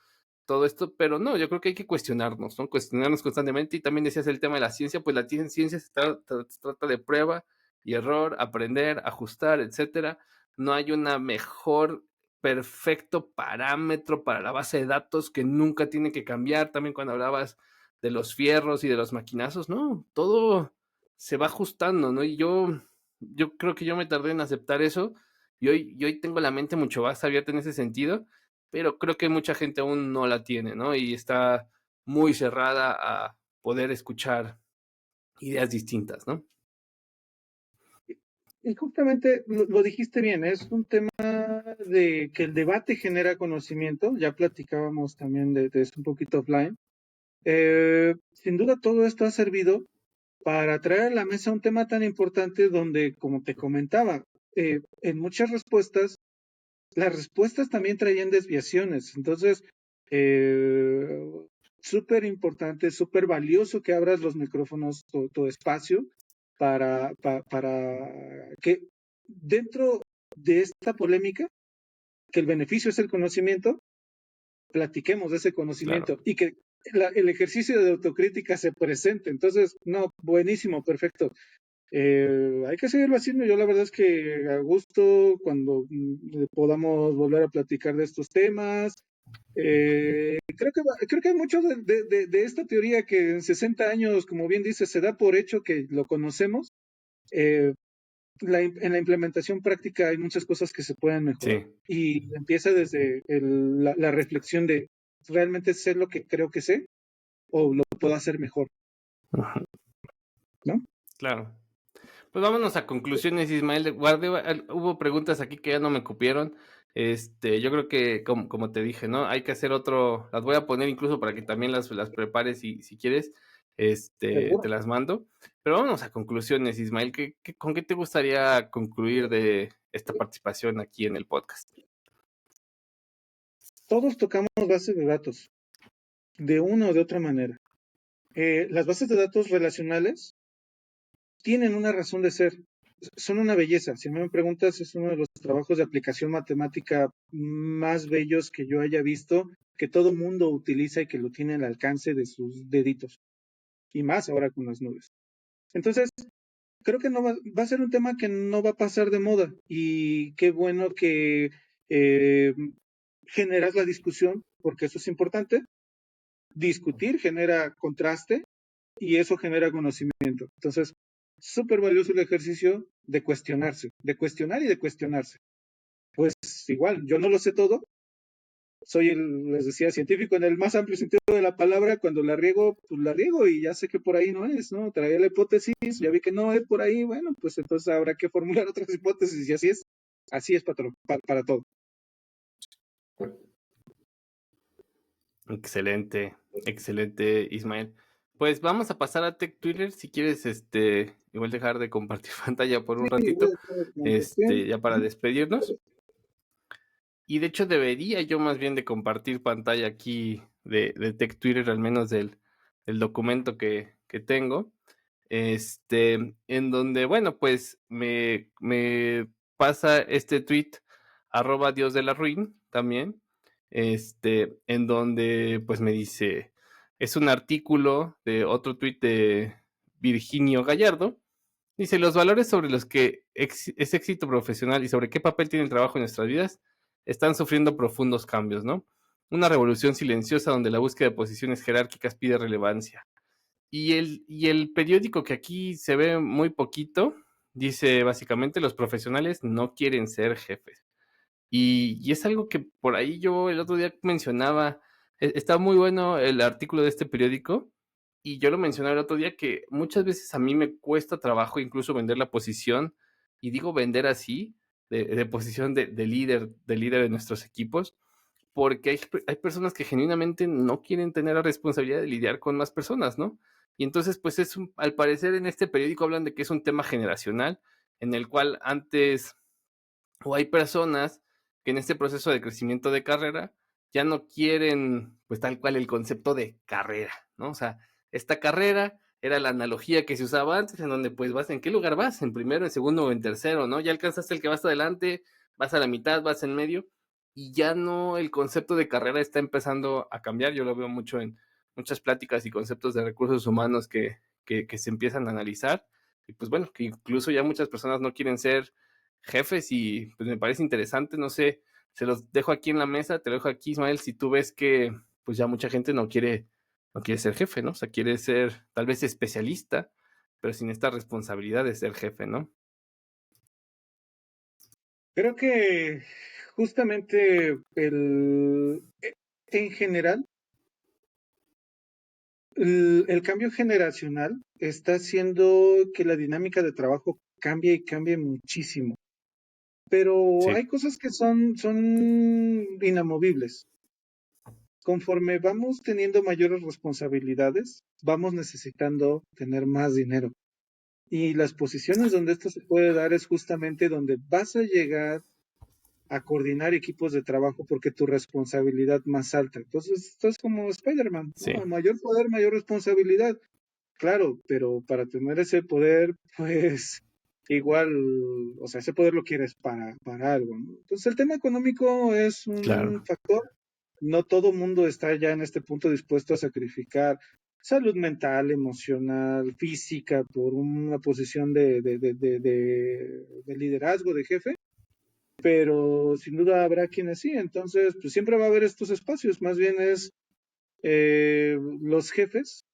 todo esto, pero no, yo creo que hay que cuestionarnos, ¿no? Cuestionarnos constantemente y también decías el tema de la ciencia, pues la ciencia se trata de prueba y error, aprender, ajustar, etcétera. No hay una mejor perfecto parámetro para la base de datos que nunca tiene que cambiar. También cuando hablabas de los fierros y de los maquinazos, no, todo se va ajustando, ¿no? Y yo creo que yo me tardé en aceptar eso y hoy tengo la mente mucho más abierta en ese sentido, pero creo que mucha gente aún no la tiene, ¿no? Y está muy cerrada a poder escuchar ideas distintas, ¿no? Y justamente lo dijiste bien, es un tema de que el debate genera conocimiento. Ya platicábamos también de esto un poquito offline. Sin duda todo esto ha servido para traer a la mesa un tema tan importante donde, como te comentaba, en muchas respuestas, las respuestas también traían desviaciones. Entonces, eh, súper importante, súper valioso que abras los micrófonos, tu espacio, para que dentro de esta polémica, que el beneficio es el conocimiento, platiquemos de ese Claro. conocimiento y que el ejercicio de autocrítica se presente. Entonces, no, buenísimo, perfecto. Hay que seguirlo haciendo. Yo la verdad es que a gusto cuando podamos volver a platicar de estos temas. Creo que hay mucho de esta teoría que en 60 años, como bien dice, se da por hecho que lo conocemos. Eh, en la implementación práctica hay muchas cosas que se pueden mejorar. Sí. Y empieza desde la reflexión de realmente sé lo que creo que sé o lo puedo hacer mejor, Ajá. ¿no? Claro. Pues vámonos a conclusiones, Ismael. Hubo preguntas aquí que ya no me cupieron. Yo creo que, como te dije, ¿no? Hay que hacer otro, las voy a poner incluso para que también las prepares si quieres, te Seguro. las mando. Pero vámonos a conclusiones, Ismael. ¿Con qué te gustaría concluir de esta participación aquí en el podcast? Todos tocamos bases de datos de una o de otra manera. Las bases de datos relacionales tienen una razón de ser, son una belleza. Si me preguntas, es uno de los trabajos de aplicación matemática más bellos que yo haya visto, que todo mundo utiliza y que lo tiene al alcance de sus deditos. Y más ahora con las nubes. Entonces, creo que no va a ser un tema que no va a pasar de moda. Y qué bueno que eh, generas la discusión, porque eso es importante. Discutir genera contraste y eso genera conocimiento. Entonces, súper valioso el ejercicio de cuestionarse, de cuestionar y de cuestionarse. Pues igual, yo no lo sé todo, soy les decía, científico en el más amplio sentido de la palabra, cuando la riego, pues la riego y ya sé que por ahí no es, ¿no? Traía la hipótesis, ya vi que no es por ahí, bueno, pues entonces habrá que formular otras hipótesis y así es para todo. Excelente, excelente, Ismael. Pues vamos a pasar a Tech Twitter, si quieres, igual dejar de compartir pantalla por un Sí, voy ratito, a hacer compartir. ya para despedirnos. Y de hecho debería yo más bien de compartir pantalla aquí de Tech Twitter, al menos del documento que tengo, en donde, bueno, pues me pasa este tweet, @Dios de la Ruin también, en donde pues me dice, es un artículo de otro tweet de Virginio Gallardo, dice, los valores sobre los que es éxito profesional y sobre qué papel tiene el trabajo en nuestras vidas están sufriendo profundos cambios, ¿no? Una revolución silenciosa donde la búsqueda de posiciones jerárquicas pide relevancia. Y el periódico que aquí se ve muy poquito, dice básicamente, los profesionales no quieren ser jefes. Y es algo que por ahí yo el otro día mencionaba, está muy bueno el artículo de este periódico, y yo lo mencionaba el otro día que muchas veces a mí me cuesta trabajo incluso vender la posición, y digo vender así, de posición de líder de nuestros equipos, porque hay personas que genuinamente no quieren tener la responsabilidad de lidiar con más personas, ¿no? Y entonces, pues al parecer en este periódico hablan de que es un tema generacional, en el cual antes, o hay personas que en este proceso de crecimiento de carrera ya no quieren, pues tal cual el concepto de carrera, ¿no? O sea, esta carrera era la analogía que se usaba antes, en donde pues vas, ¿en qué lugar vas? ¿En primero, en segundo o en tercero, no? Ya alcanzaste el que vas adelante, vas a la mitad, vas en medio, y ya no, el concepto de carrera está empezando a cambiar. Yo lo veo mucho en muchas pláticas y conceptos de recursos humanos que se empiezan a analizar, y pues bueno, que incluso ya muchas personas no quieren ser jefes, y pues me parece interesante, no sé, se los dejo aquí en la mesa, te lo dejo aquí, Ismael, si tú ves que pues ya mucha gente no quiere ser jefe, ¿no? O sea, quiere ser tal vez especialista, pero sin esta responsabilidad de ser jefe, ¿no? Creo que justamente en general, el cambio generacional está haciendo que la dinámica de trabajo cambie y cambie muchísimo. Pero Sí, hay cosas que son inamovibles. Conforme vamos teniendo mayores responsabilidades, vamos necesitando tener más dinero. Y las posiciones donde esto se puede dar es justamente donde vas a llegar a coordinar equipos de trabajo porque tu responsabilidad más alta. Entonces, esto es como Spider-Man, sí, ¿no? Mayor poder, mayor responsabilidad. Claro, pero para tener ese poder, pues igual, o sea, ese poder lo quieres para algo, ¿no? Entonces, el tema económico es un claro, factor. No todo mundo está ya en este punto dispuesto a sacrificar salud mental, emocional, física por una posición de liderazgo, de jefe, pero sin duda habrá quienes sí. Entonces, pues siempre va a haber estos espacios. Más bien es los jefes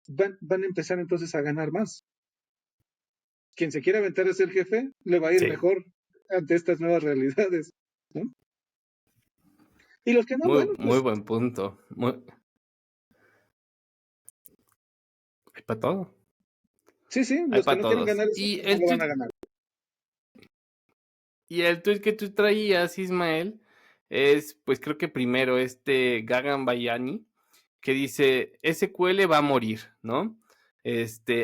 van a empezar entonces a ganar más. Quien se quiera aventar a ser jefe, le va a ir sí, mejor ante estas nuevas realidades, ¿no? Y los que no, muy, bueno, muy pues buen punto, hay para todo, sí, sí, hay los que para no quieran todos. ganar eso, pues no lo van a ganar. Y el tweet que tú traías, Ismael, es, pues creo que primero Gagan Bayani, que dice, SQL va a morir, ¿no?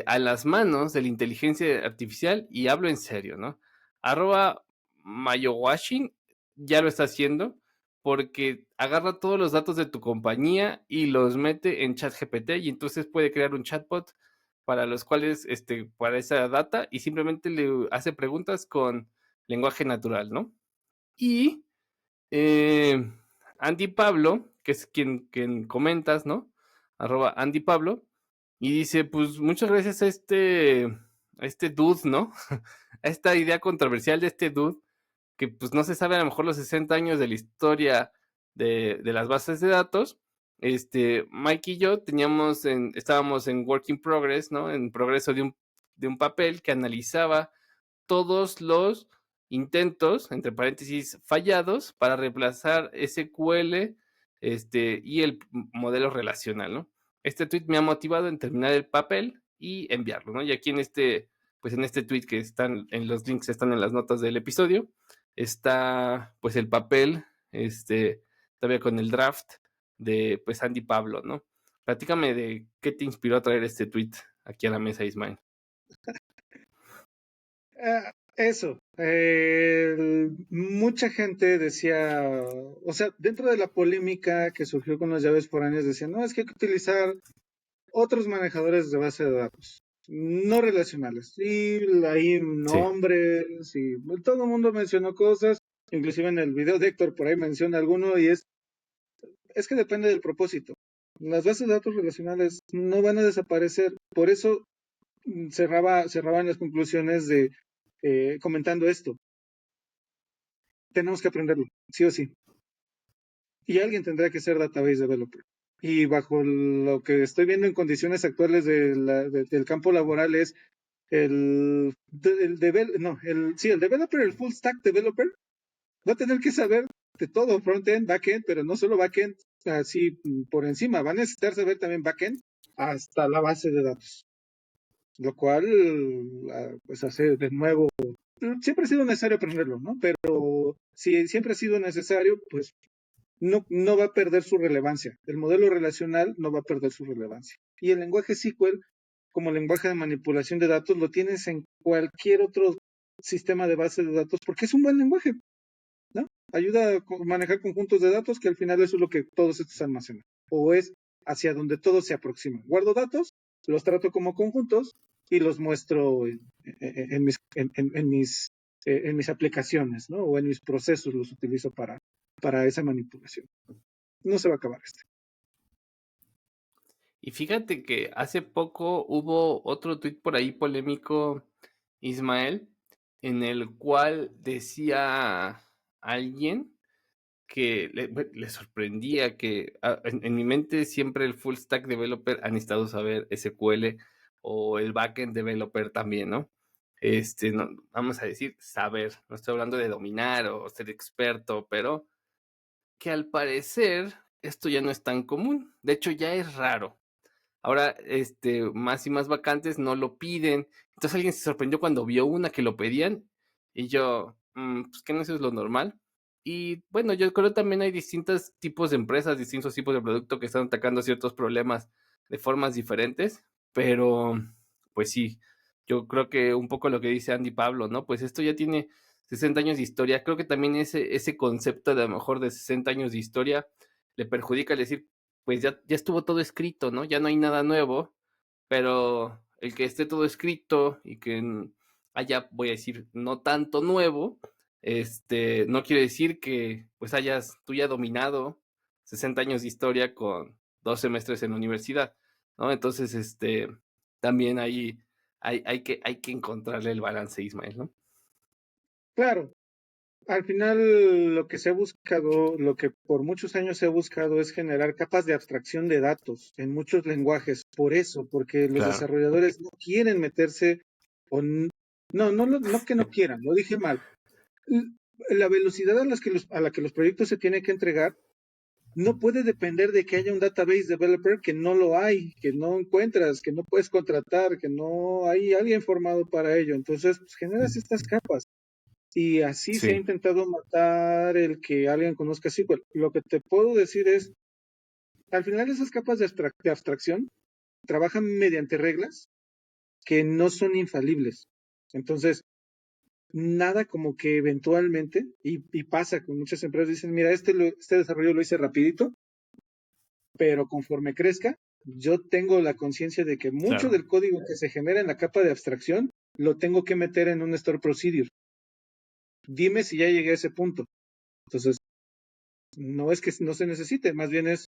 A las manos de la inteligencia artificial, y hablo en serio, ¿no? @Mayowashing ya lo está haciendo, porque agarra todos los datos de tu compañía y los mete en ChatGPT y entonces puede crear un chatbot para los cuales, para esa data y simplemente le hace preguntas con lenguaje natural, ¿no? Y eh, Andy Pablo, que es quien comentas, ¿no? @Andy Pablo, y dice, pues muchas gracias a este dude, ¿no? A esta idea controversial de este dude, que pues no se sabe a lo mejor los 60 años de la historia de las bases de datos. Mike y yo estábamos en work in progress, ¿no? En progreso de un papel que analizaba todos los intentos, entre paréntesis, fallados para reemplazar SQL y el modelo relacional, ¿no? Este tweet me ha motivado en terminar el papel y enviarlo, ¿no? Y aquí pues en este tweet que están en los links, están en las notas del episodio, está pues el papel, todavía con el draft de pues Andy Pablo, ¿no? Platícame de qué te inspiró a traer este tweet aquí a la mesa, Ismael. Eso, mucha gente decía, o sea, dentro de la polémica que surgió con las llaves foráneas, decían, no, es que hay que utilizar otros manejadores de base de datos, no relacionales. Y ahí Sí. nombres, y todo el mundo mencionó cosas, inclusive en el video de Héctor por ahí menciona alguno, y es que depende del propósito. Las bases de datos relacionales no van a desaparecer, por eso cerraban las conclusiones de comentando esto. Tenemos que aprenderlo, sí o sí. Y alguien tendrá que ser database developer. Y bajo lo que estoy viendo en condiciones actuales del campo laboral es el developer, el full stack developer, va a tener que saber de todo, frontend, backend, pero no solo backend, así por encima, va a necesitar saber también backend hasta la base de datos. Lo cual, pues hace de nuevo, siempre ha sido necesario aprenderlo, ¿no? Pero si siempre ha sido necesario, pues no va a perder su relevancia. El modelo relacional no va a perder su relevancia. Y el lenguaje SQL, como lenguaje de manipulación de datos, lo tienes en cualquier otro sistema de base de datos porque es un buen lenguaje, ¿no? Ayuda a manejar conjuntos de datos que al final eso es lo que todos estos almacenan. O es hacia donde todos se aproximan. Guardo datos, los trato como conjuntos y los muestro en mis aplicaciones, ¿no? O en mis procesos los utilizo para esa manipulación. No se va a acabar este. Y fíjate que hace poco hubo otro tuit por ahí polémico, Ismael, en el cual decía alguien que le sorprendía que en mi mente siempre el full stack developer ha necesitado saber SQL o el backend developer también, ¿no? No, vamos a decir saber, no estoy hablando de dominar o ser experto, pero que al parecer esto ya no es tan común. De hecho, ya es raro. Ahora, más y más vacantes no lo piden. Entonces alguien se sorprendió cuando vio una que lo pedían y yo, pues que no eso es lo normal. Y bueno, yo creo que también hay distintos tipos de empresas, distintos tipos de producto que están atacando ciertos problemas de formas diferentes, pero pues sí, yo creo que un poco lo que dice Andy Pablo, ¿no? Pues esto ya tiene 60 años de historia. Creo que también ese concepto de a lo mejor de 60 años de historia le perjudica al decir, pues ya estuvo todo escrito, ¿no? Ya no hay nada nuevo, pero el que esté todo escrito y que haya, voy a decir, no tanto nuevo, no quiere decir que pues tú ya dominado 60 años de historia con 2 semestres en la universidad, ¿no? Entonces, también ahí hay que encontrarle el balance, Ismael, ¿no? Claro, al final lo que se ha buscado, lo que por muchos años se ha buscado es generar capas de abstracción de datos en muchos lenguajes. Por eso, porque los Claro. desarrolladores no quieren meterse o no que no quieran, lo dije mal. La velocidad a la que los proyectos se tienen que entregar no puede depender de que haya un database developer que no lo hay, que no encuentras, que no puedes contratar, que no hay alguien formado para ello. Entonces, pues, generas estas capas. Y así se ha Sí. intentado matar el que alguien conozca SQL. Lo que te puedo decir es, al final esas capas de abstracción trabajan mediante reglas que no son infalibles. Entonces, nada como que eventualmente, y pasa con muchas empresas, dicen, mira, este desarrollo lo hice rapidito, pero conforme crezca, yo tengo la conciencia de que mucho Claro. del código que se genera en la capa de abstracción lo tengo que meter en un store procedure. Dime si ya llegué a ese punto. Entonces, no es que no se necesite, más bien es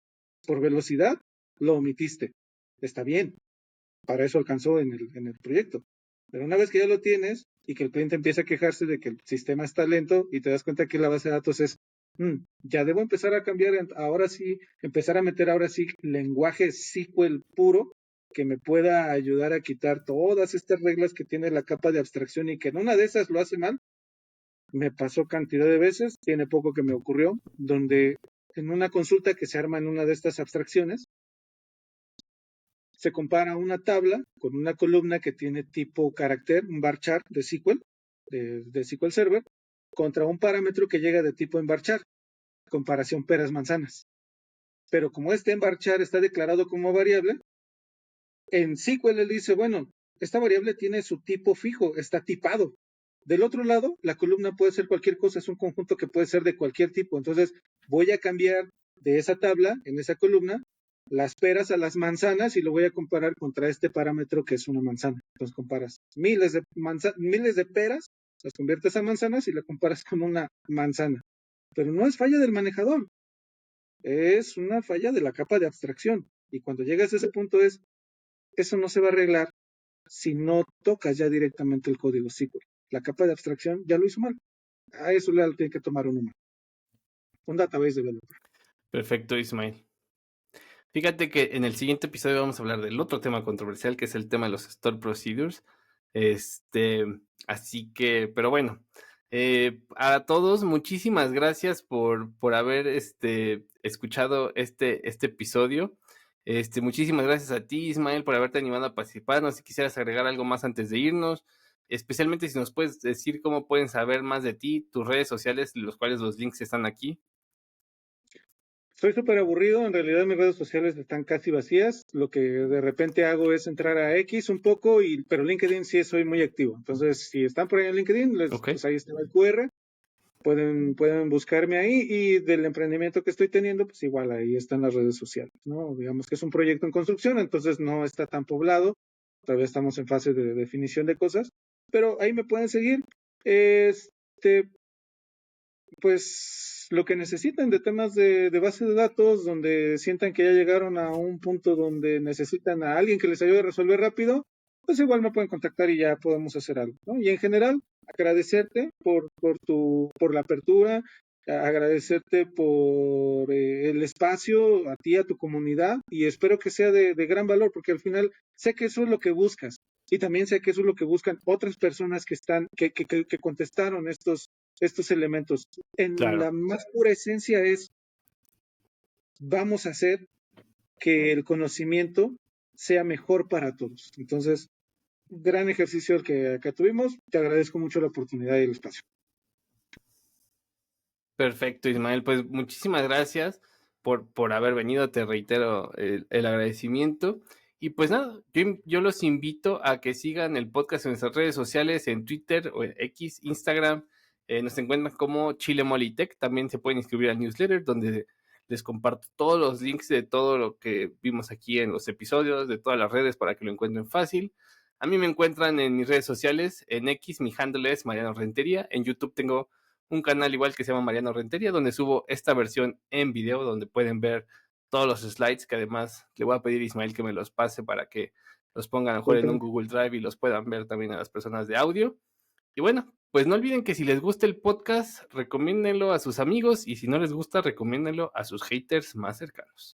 por velocidad, lo omitiste. Está bien, para eso alcanzó en el proyecto. Pero una vez que ya lo tienes y que el cliente empieza a quejarse de que el sistema está lento y te das cuenta que la base de datos es, ya debo empezar a cambiar, ahora sí, empezar a meter ahora sí lenguaje SQL puro que me pueda ayudar a quitar todas estas reglas que tiene la capa de abstracción y que en una de esas lo hace mal. Me pasó cantidad de veces, tiene poco que me ocurrió, donde en una consulta que se arma en una de estas abstracciones, se compara una tabla con una columna que tiene tipo carácter, un bar chart de SQL, de SQL Server, contra un parámetro que llega de tipo en bar chart, comparación peras-manzanas. Pero como este en bar chart está declarado como variable, en SQL él dice, bueno, esta variable tiene su tipo fijo, está tipado. Del otro lado, la columna puede ser cualquier cosa, es un conjunto que puede ser de cualquier tipo. Entonces, voy a cambiar de esa tabla, en esa columna, las peras a las manzanas y lo voy a comparar contra este parámetro que es una manzana. Entonces, comparas miles de peras, las conviertes a manzanas y la comparas con una manzana. Pero no es falla del manejador, es una falla de la capa de abstracción. Y cuando llegas a ese punto eso no se va a arreglar si no tocas ya directamente el código SQL. La capa de abstracción ya lo hizo mal. A eso le tiene que tomar un humano. Un database developer. Perfecto, Ismael. Fíjate que en el siguiente episodio vamos a hablar del otro tema controversial, que es el tema de los store procedures. Así que, pero bueno, a todos, muchísimas gracias por haber escuchado este episodio. Muchísimas gracias a ti, Ismael, por haberte animado a participar. No sé si quisieras agregar algo más antes de irnos, especialmente si nos puedes decir cómo pueden saber más de ti, tus redes sociales, los cuales los links están aquí. Estoy súper aburrido, en realidad mis redes sociales están casi vacías. Lo que de repente hago es entrar a X un poco, pero LinkedIn sí soy muy activo. Entonces, si están por ahí en LinkedIn, Ok. pues ahí está el QR. Pueden buscarme ahí y del emprendimiento que estoy teniendo, pues igual ahí están las redes sociales, ¿no? Digamos que es un proyecto en construcción, entonces no está tan poblado, todavía estamos en fase de definición de cosas, pero ahí me pueden seguir. Este, pues lo que necesiten de temas de base de datos, donde sientan que ya llegaron a un punto donde necesitan a alguien que les ayude a resolver rápido, pues igual me pueden contactar y ya podemos hacer algo, ¿no? Y en general, agradecerte por la apertura, agradecerte por el espacio, a ti, a tu comunidad, y espero que sea de gran valor, porque al final sé que eso es lo que buscas, y también sé que eso es lo que buscan otras personas que contestaron estos elementos. En Claro. la más pura esencia es, vamos a hacer que el conocimiento sea mejor para todos. Entonces, gran ejercicio el que acá tuvimos. Te agradezco mucho la oportunidad y el espacio. Perfecto, Ismael. Pues muchísimas gracias por haber venido. Te reitero el agradecimiento. Y pues nada, yo los invito a que sigan el podcast en nuestras redes sociales, en Twitter o en X, Instagram. Nos encuentran como Chile Molitech. También se pueden inscribir al newsletter donde les comparto todos los links de todo lo que vimos aquí en los episodios, de todas las redes para que lo encuentren fácil. A mí me encuentran en mis redes sociales, en X, mi handle es Mariano Rentería. En YouTube tengo un canal igual que se llama Mariano Rentería, donde subo esta versión en video, donde pueden ver todos los slides, que además le voy a pedir a Ismael que me los pase para que los pongan a lo mejor en un Google Drive y los puedan ver también a las personas de audio. Y bueno, pues no olviden que si les gusta el podcast, recomiéndenlo a sus amigos y si no les gusta, recomiéndenlo a sus haters más cercanos.